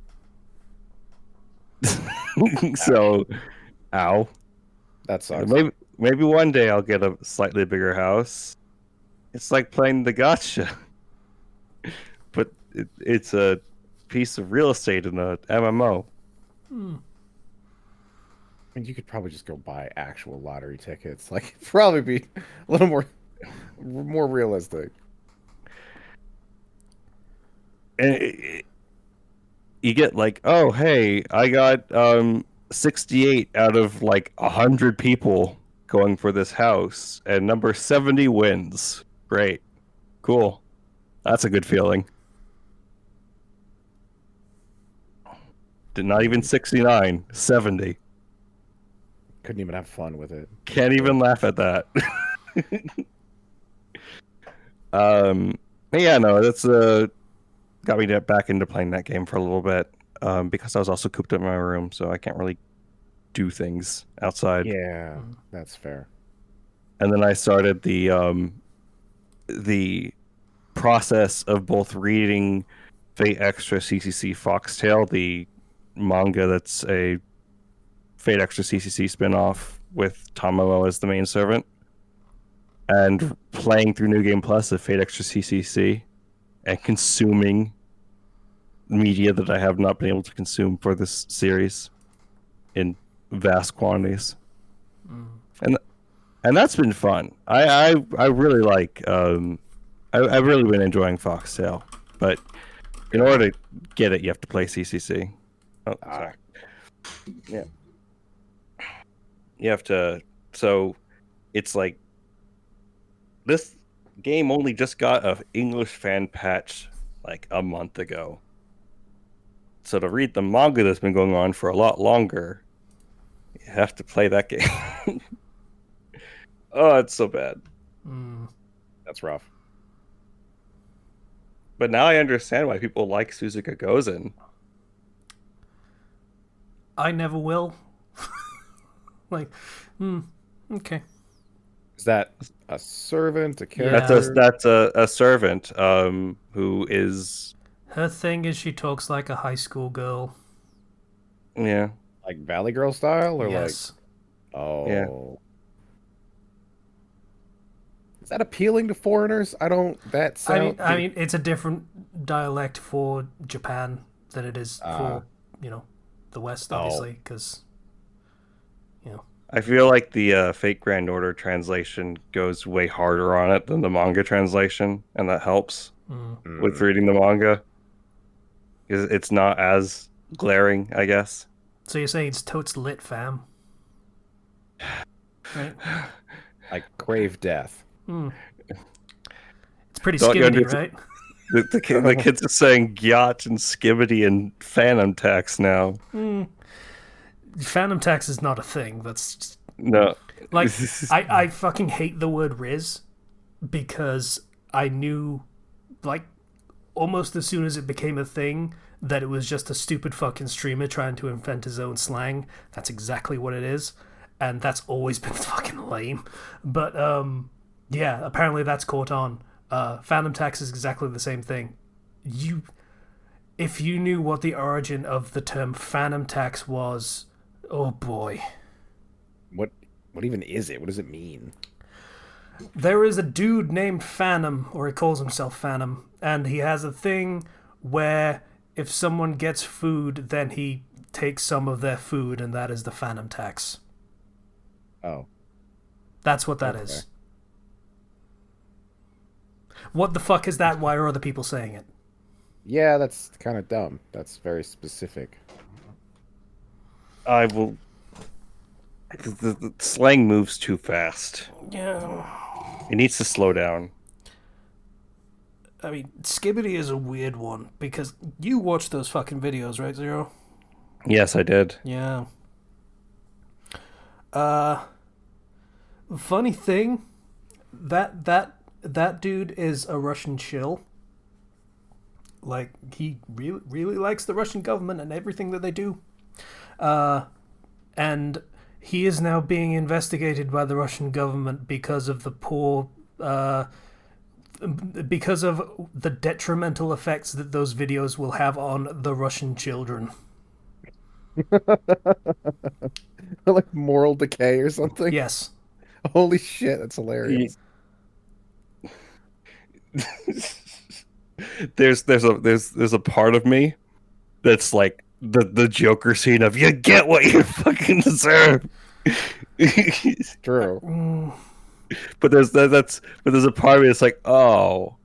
So, ow. That sucks. Maybe one day I'll get a slightly bigger house. It's like playing the gotcha, but it's a piece of real estate in a MMO. I mean, you could probably just go buy actual lottery tickets. Like, it'd probably be a little more realistic. And you get like, oh, hey, I got 68 out of like 100 people going for this house, and number 70 wins. Great, cool. That's a good feeling. Not even 69, 70. Couldn't even have fun with it. Can't even laugh at that. Yeah, no, that's got me back into playing that game for a little bit. Because I was also cooped up in my room, so I can't really do things outside. Yeah, that's fair. And then I started the process of both reading Fate Extra CCC Foxtail, the manga that's a Fate Extra CCC spinoff with Tomomo as the main servant, and playing through New Game Plus of Fate Extra CCC and consuming media that I have not been able to consume for this series in vast quantities. And that's been fun. I really like I've really been enjoying Foxtail, but in order to get it, you have to play CCC. Oh, sorry. Yeah. You have to. So it's like this game only just got an English fan patch like a month ago. So to read the manga that's been going on for a lot longer, you have to play that game. Oh, it's so bad. That's rough. But now I understand why people like Suzuka Gozen. I never will. Like, okay. Is that a servant, a Yeah. character? That's a servant who is Her thing is she talks like a high school girl. yeah. Like Valley Girl style, or Yes. like, oh, Yeah. is that appealing to foreigners? I don't. That sound. I mean, it's a different dialect for Japan than it is for the West, obviously, because I feel like the Fate Grand Order translation goes way harder on it than the manga translation, and that helps with reading the manga. It's not as glaring, I guess. So you're saying it's totes lit, fam? Right? I crave death. It's pretty Don't you skibbity, under- right? The kids are saying gyat and skibbity and phantom tax now. Phantom tax is not a thing. That's just, No. like I fucking hate the word Riz because I knew, like, almost as soon as it became a thing that it was just a stupid fucking streamer trying to invent his own slang. That's exactly what it is, and that's always been fucking lame. But yeah, apparently that's caught on. Fandom tax is exactly the same thing. If you knew what the origin of the term phantom tax was, oh boy. What even is it? What does it mean? There is a dude named Phantom, or he calls himself Phantom, and he has a thing where if someone gets food, then he takes some of their food, and that is the Phantom tax. Oh, That's what that is. What the fuck is that? Why are other people saying it? yeah, that's kind of dumb. That's very specific. I will. The slang moves too fast. Yeah. It needs to slow down. I mean, Skibbity is a weird one, because you watched those fucking videos, right, Zero? Yes, I did. Yeah. Funny thing, that dude is a Russian shill. Like, he really likes the Russian government and everything that they do. And he is now being investigated by the Russian government because of the because of the detrimental effects that those videos will have on the Russian children. Like moral decay or something. Yes. Holy shit, that's hilarious. There's a part of me that's like the Joker scene of you get what you fucking deserve. True. But there's a part of me that's like, oh,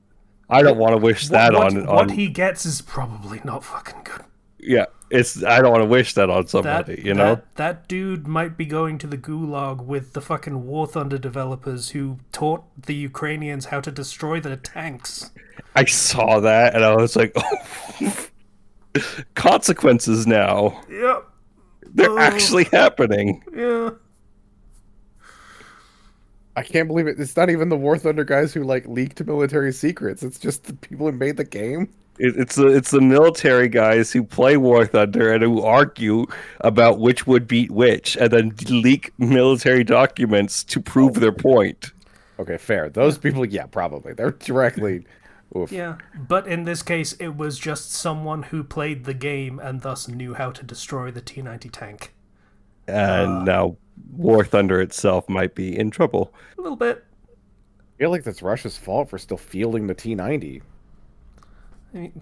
I don't want to wish that on what he gets is probably not fucking good. Yeah, I don't want to wish that on somebody, you know? That dude might be going to the gulag with the fucking War Thunder developers who taught the Ukrainians how to destroy their tanks. I saw that and I was like, oh, consequences now. Yep. They're actually happening. Yeah. I can't believe it. It's not even the War Thunder guys who like leaked military secrets. It's just the people who made the game. It's the military guys who play War Thunder and who argue about which would beat which, and then leak military documents to prove their point. Okay, fair. Those people, yeah, probably. They're directly. Oof. Yeah, but in this case, it was just someone who played the game and thus knew how to destroy the T-90 tank. And now War Thunder itself might be in trouble. A little bit. I feel like that's Russia's fault for still fielding the T-90. I mean,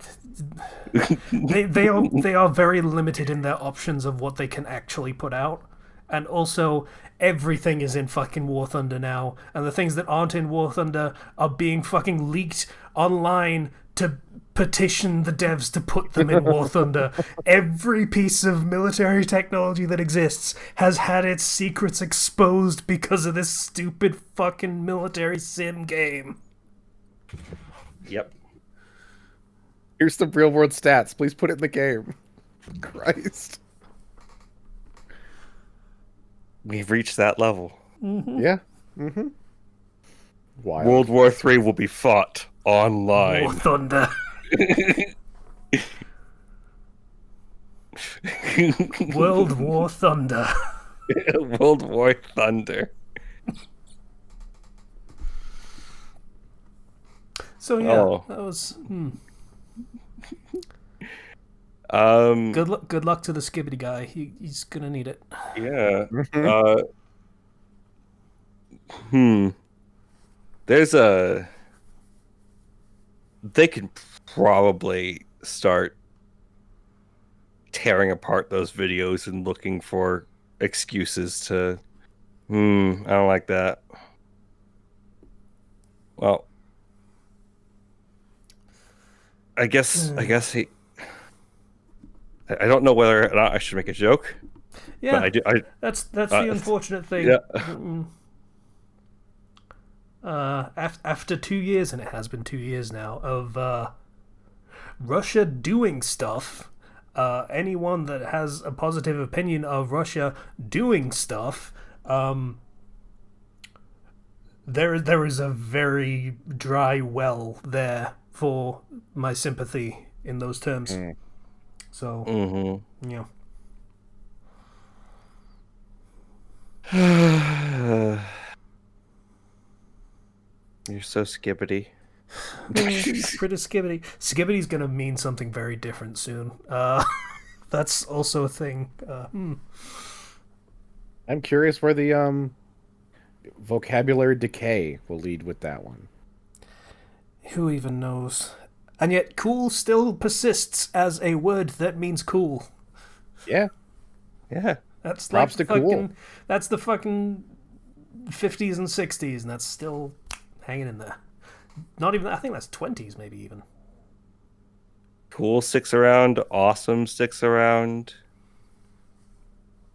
they are very limited in their options of what they can actually put out, and also everything is in fucking War Thunder now, and the things that aren't in War Thunder are being fucking leaked online to petition the devs to put them in War Thunder. Every piece of military technology that exists has had its secrets exposed because of this stupid fucking military sim game. Yep. Here's some real world stats. Please put it in the game. Christ. We've reached that level. Mm-hmm. Yeah. Mm-hmm. Wild. World War III will be fought online. War Thunder. World War Thunder. World War Thunder. So yeah, that was. Good luck to the Skibbity guy. He's gonna need it. Yeah. There's a. They can probably start tearing apart those videos and looking for excuses to. I don't like that. Well, I guess he. I don't know whether or not I should make a joke. Yeah, but I do. That's the unfortunate thing. Yeah. After 2 years, and it has been 2 years now, of Russia doing stuff, anyone that has a positive opinion of Russia doing stuff, there is a very dry well there for my sympathy in those terms. So, yeah. You're so skibbity. Pretty skibbity. Skibbity's gonna mean something very different soon. That's also a thing. I'm curious where the vocabulary decay will lead with that one. Who even knows? And yet, cool still persists as a word that means cool. Yeah. That's Props like to fucking. cool. That's the fucking 50s and 60s, and that's still hanging in there. Not even. I think that's 20s, maybe even. Cool sticks around. Awesome sticks around.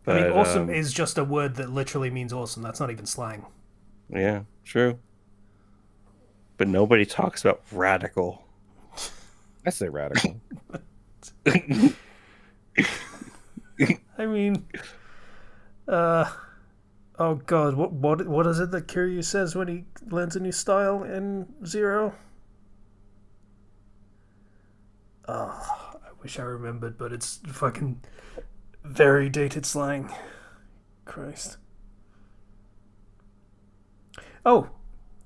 But, I mean, awesome is just a word that literally means awesome. That's not even slang. Yeah, true. But nobody talks about radical. I say radical. I mean, oh god, what is it that Kiryu says when he learns a new style in Zero? Oh, I wish I remembered, but it's fucking very dated slang. Christ. Oh,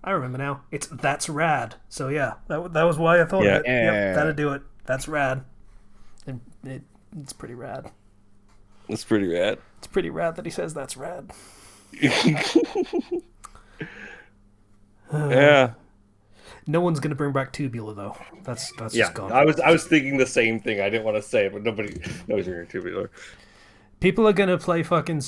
I remember now. It's that's rad. So yeah, that was why I thought of it. Yep, that'd do it. That's rad. And it's pretty rad. It's pretty rad. It's pretty rad that he says that's rad. Yeah. No one's gonna bring back Tubular though. That's just gone. I was thinking the same thing. I didn't want to say it, but nobody knows you're Tubular. People are gonna play fucking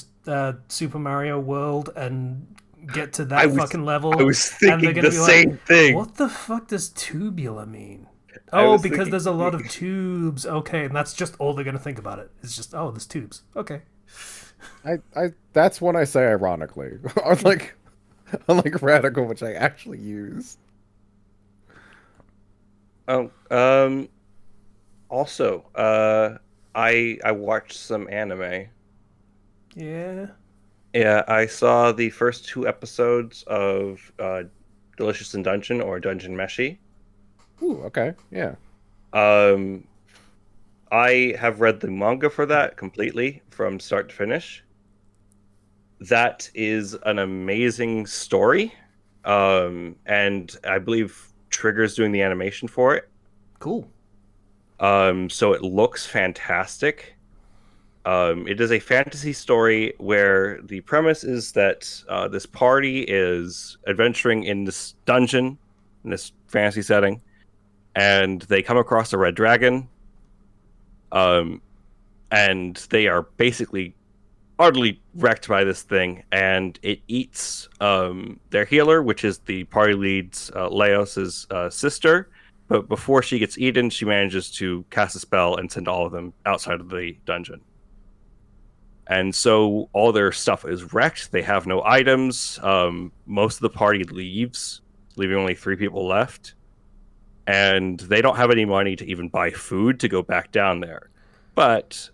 Super Mario World and get to that fucking level. I was thinking and they're the gonna be same like, thing. What the fuck does tubular mean? Oh, because there's a lot of tubes. Okay, and that's just all they're gonna think about it. It's just, oh, there's tubes. Okay. I that's when I say ironically. unlike radical, which I actually use. Also, I watched some anime. Yeah. Yeah, I saw the first 2 episodes of Delicious in Dungeon or Dungeon Meshi. Ooh, okay, yeah. I have read the manga for that completely from start to finish. That is an amazing story, and I believe Trigger's doing the animation for it. Cool. So it looks fantastic. It is a fantasy story where the premise is that this party is adventuring in this dungeon, in this fantasy setting, and they come across a red dragon, and they are basically utterly wrecked by this thing, and it eats their healer, which is the party lead's Leos's sister. But before she gets eaten, she manages to cast a spell and send all of them outside of the dungeon. And so all their stuff is wrecked. They have no items. Most of the party leaves, leaving only 3 people left. And they don't have any money to even buy food to go back down there. But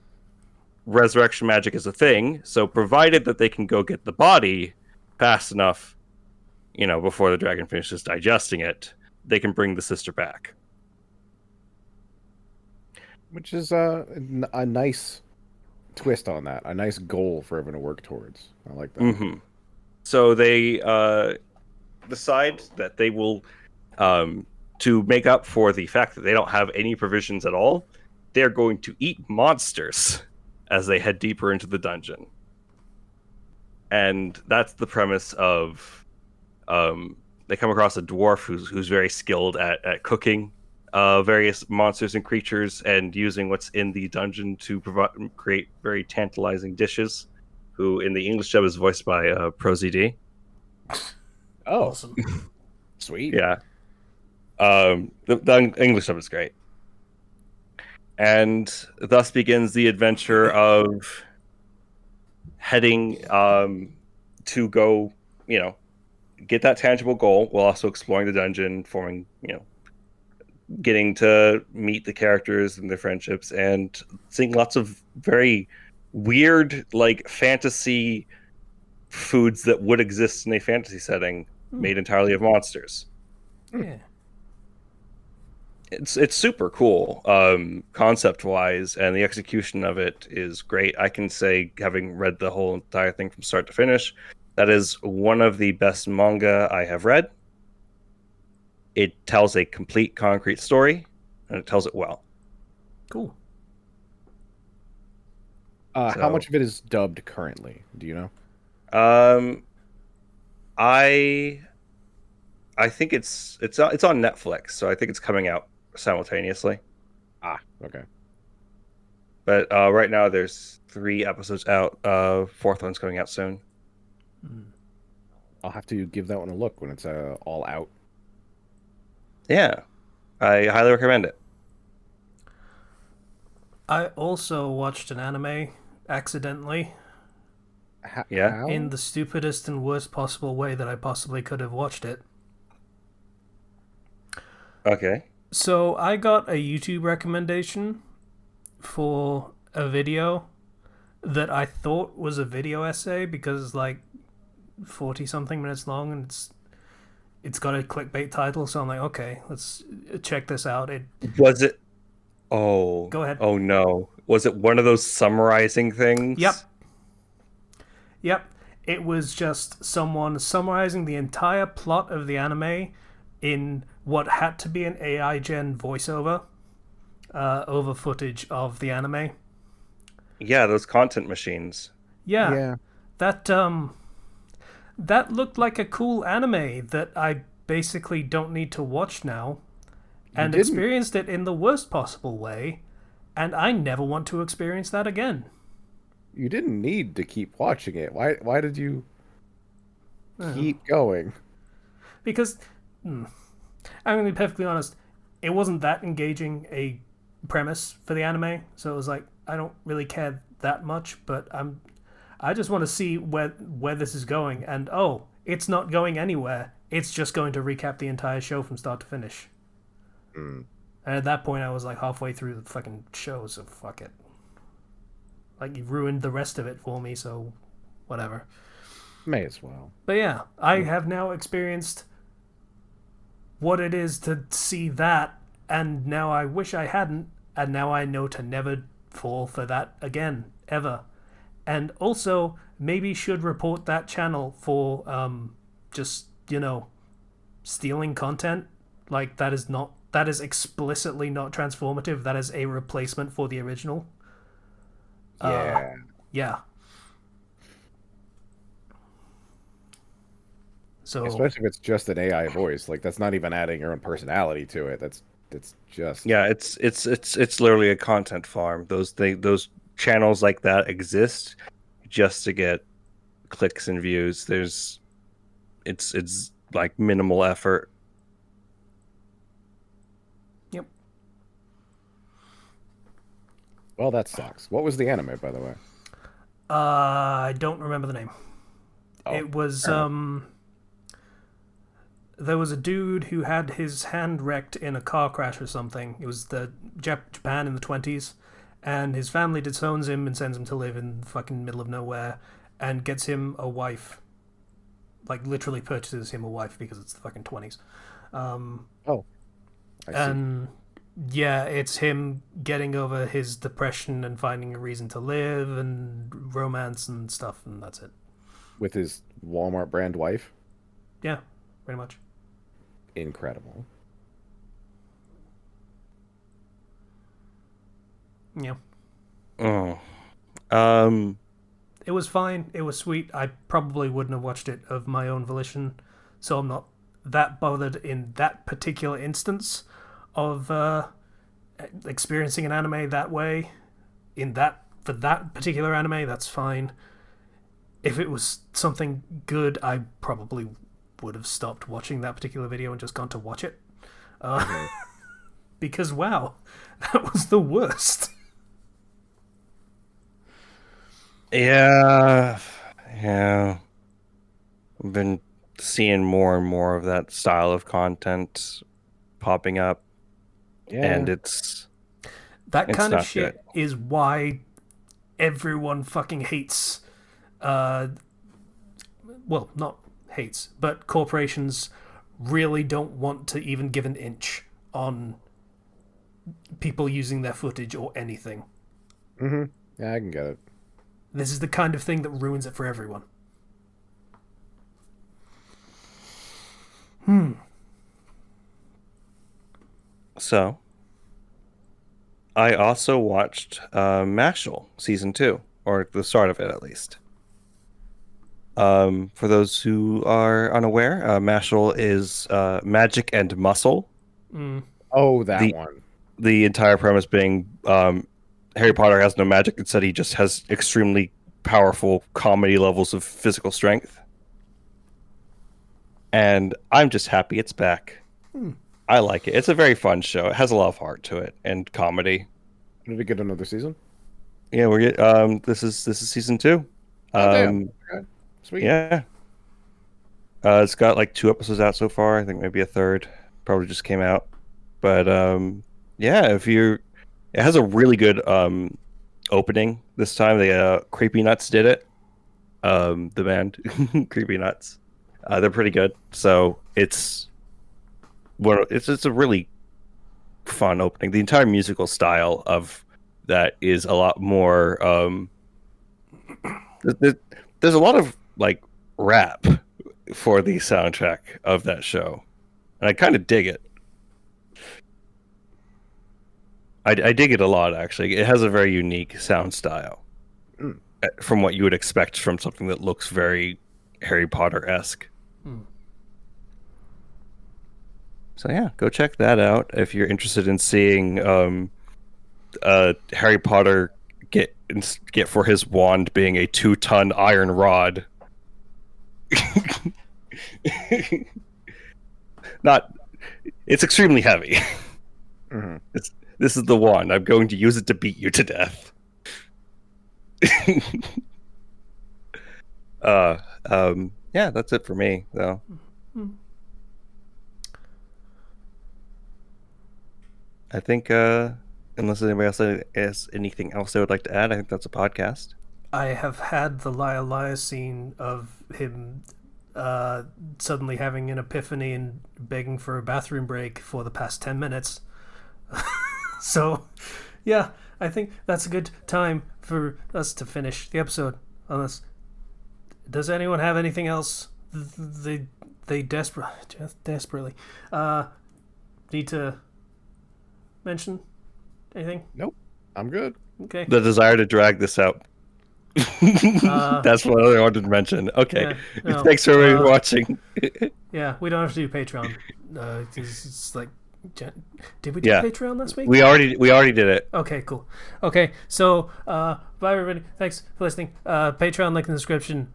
resurrection magic is a thing. So provided that they can go get the body fast enough, before the dragon finishes digesting it, they can bring the sister back. Which is a nice twist on that. A nice goal for everyone to work towards. I like that. Mm-hmm. So they decide that they will, to make up for the fact that they don't have any provisions at all, they're going to eat monsters as they head deeper into the dungeon. And that's the premise of, they come across a dwarf who's very skilled at cooking various monsters and creatures and using what's in the dungeon to create very tantalizing dishes. Who in the English dub is voiced by ProZD. Oh, Awesome. sweet. Yeah. The English dub is great. And thus begins the adventure of heading to go, get that tangible goal while also exploring the dungeon, forming, getting to meet the characters and their friendships and seeing lots of very weird, like, fantasy foods that would exist in a fantasy setting made entirely of monsters. Yeah. It's super cool, concept wise, and the execution of it is great. I can say, having read the whole entire thing from start to finish, that is one of the best manga I have read. It tells a complete, concrete story, and it tells it well. Cool. How much of it is dubbed currently? Do you know? I think it's on Netflix, so I think it's coming out simultaneously. Ah, okay. But right now there's 3 episodes out. Fourth one's coming out soon. I'll have to give that one a look when it's all out. Yeah, I highly recommend it. I also watched an anime accidentally Yeah? How? in the stupidest and worst possible way that I possibly could have watched it. Okay. So I got a YouTube recommendation for a video that I thought was a video essay because it's like 40 something minutes long and it's got a clickbait title, so I'm like, okay, let's check this out. Was it? Oh. Go ahead. Oh no. Was it one of those summarizing things? Yep. It was just someone summarizing the entire plot of the anime in what had to be an AI gen voiceover over footage of the anime. Yeah, those content machines. Yeah. That looked like a cool anime that I basically don't need to watch now, and experienced it in the worst possible way, and I never want to experience that again. You didn't need to keep watching it. Why did you keep going? Because, I'm going to be perfectly honest, it wasn't that engaging a premise for the anime, so it was like, I don't really care that much, but I just want to see where this is going, and it's not going anywhere. It's just going to recap the entire show from start to finish. And at that point, I was like halfway through the fucking show, so fuck it. Like, you've ruined the rest of it for me, so whatever. May as well. But yeah, I have now experienced what it is to see that, and now I wish I hadn't, and now I know to never fall for that again, ever. And also, maybe should report that channel for just, stealing content. Like, that is explicitly not transformative. That is a replacement for the original. Yeah. Yeah. So Especially if it's just an AI voice, like that's not even adding your own personality to it. That's just Yeah, it's literally a content farm. Those channels like that exist just to get clicks and views. It's like minimal effort. Yep. Well, that sucks. What was the anime, by the way? I don't remember the name. Oh, It was fair enough. There was a dude who had his hand wrecked in a car crash or something. It was the Japan in the 20s, and his family disowns him and sends him to live in the fucking middle of nowhere, and gets him a wife. Like, literally purchases him a wife because it's the fucking 20s. Oh, I see. And yeah, it's him getting over his depression and finding a reason to live and romance and stuff, and that's it. With his Walmart brand wife. Yeah, pretty much. Incredible. Yeah. Oh. It was fine. It was sweet. I probably wouldn't have watched it of my own volition, so I'm not that bothered in that particular instance of experiencing an anime that way. For that particular anime, that's fine. If it was something good, I probably would have stopped watching that particular video and just gone to watch it. Because wow, that was the worst. Yeah. I've been seeing more and more of that style of content popping up, and it's Kind of not shit good. is why everyone fucking hates. Well, not hates, but corporations really don't want to even give an inch on people using their footage or anything. Mm-hmm. Yeah, I can get it. This is the kind of thing that ruins it for everyone. So, I also watched Mashal season 2, or the start of it at least. For those who are unaware, Mashal is magic and muscle. Oh, that the, one. The entire premise being Harry Potter has no magic. Instead, he just has extremely powerful comedy levels of physical strength. And I'm just happy it's back. I like it. It's a very fun show. It has a lot of heart to it and comedy. Did we get another season? Yeah, this is season 2. Oh, damn. Okay. Sweet. Yeah. It's got like 2 episodes out so far. I think maybe a third probably just came out. But yeah, it has a really good opening this time. The Creepy Nuts did it. The band Creepy Nuts. They're pretty good. So it's a really fun opening. The entire musical style of that is a lot more. There's a lot of like rap for the soundtrack of that show, and I kind of dig it. I dig it a lot, actually. It has a very unique sound style from what you would expect from something that looks very Harry Potter-esque. So yeah, go check that out if you're interested in seeing Harry Potter get for his wand being a 2-ton iron rod. It's extremely heavy. Mm-hmm. This is the wand. I'm going to use it to beat you to death. Yeah, that's it for me, though. I think, unless anybody else has anything else they would like to add, I think that's a podcast. I have had the liar scene of him suddenly having an epiphany and begging for a bathroom break for the past 10 minutes. So, yeah, I think that's a good time for us to finish the episode. Unless, does anyone have anything else they desperately need to mention? Anything? Nope. I'm good. Okay. The desire to drag this out. That's what I wanted to mention. Okay. Yeah, no, thanks for watching. Yeah, we don't have to do Patreon. It's like, did we do Patreon last week? We already did it. Okay, cool. Okay, so bye everybody. Thanks for listening. Patreon link in the description.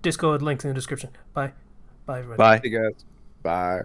Discord link in the description. Bye everybody. Bye. Hey guys. Bye.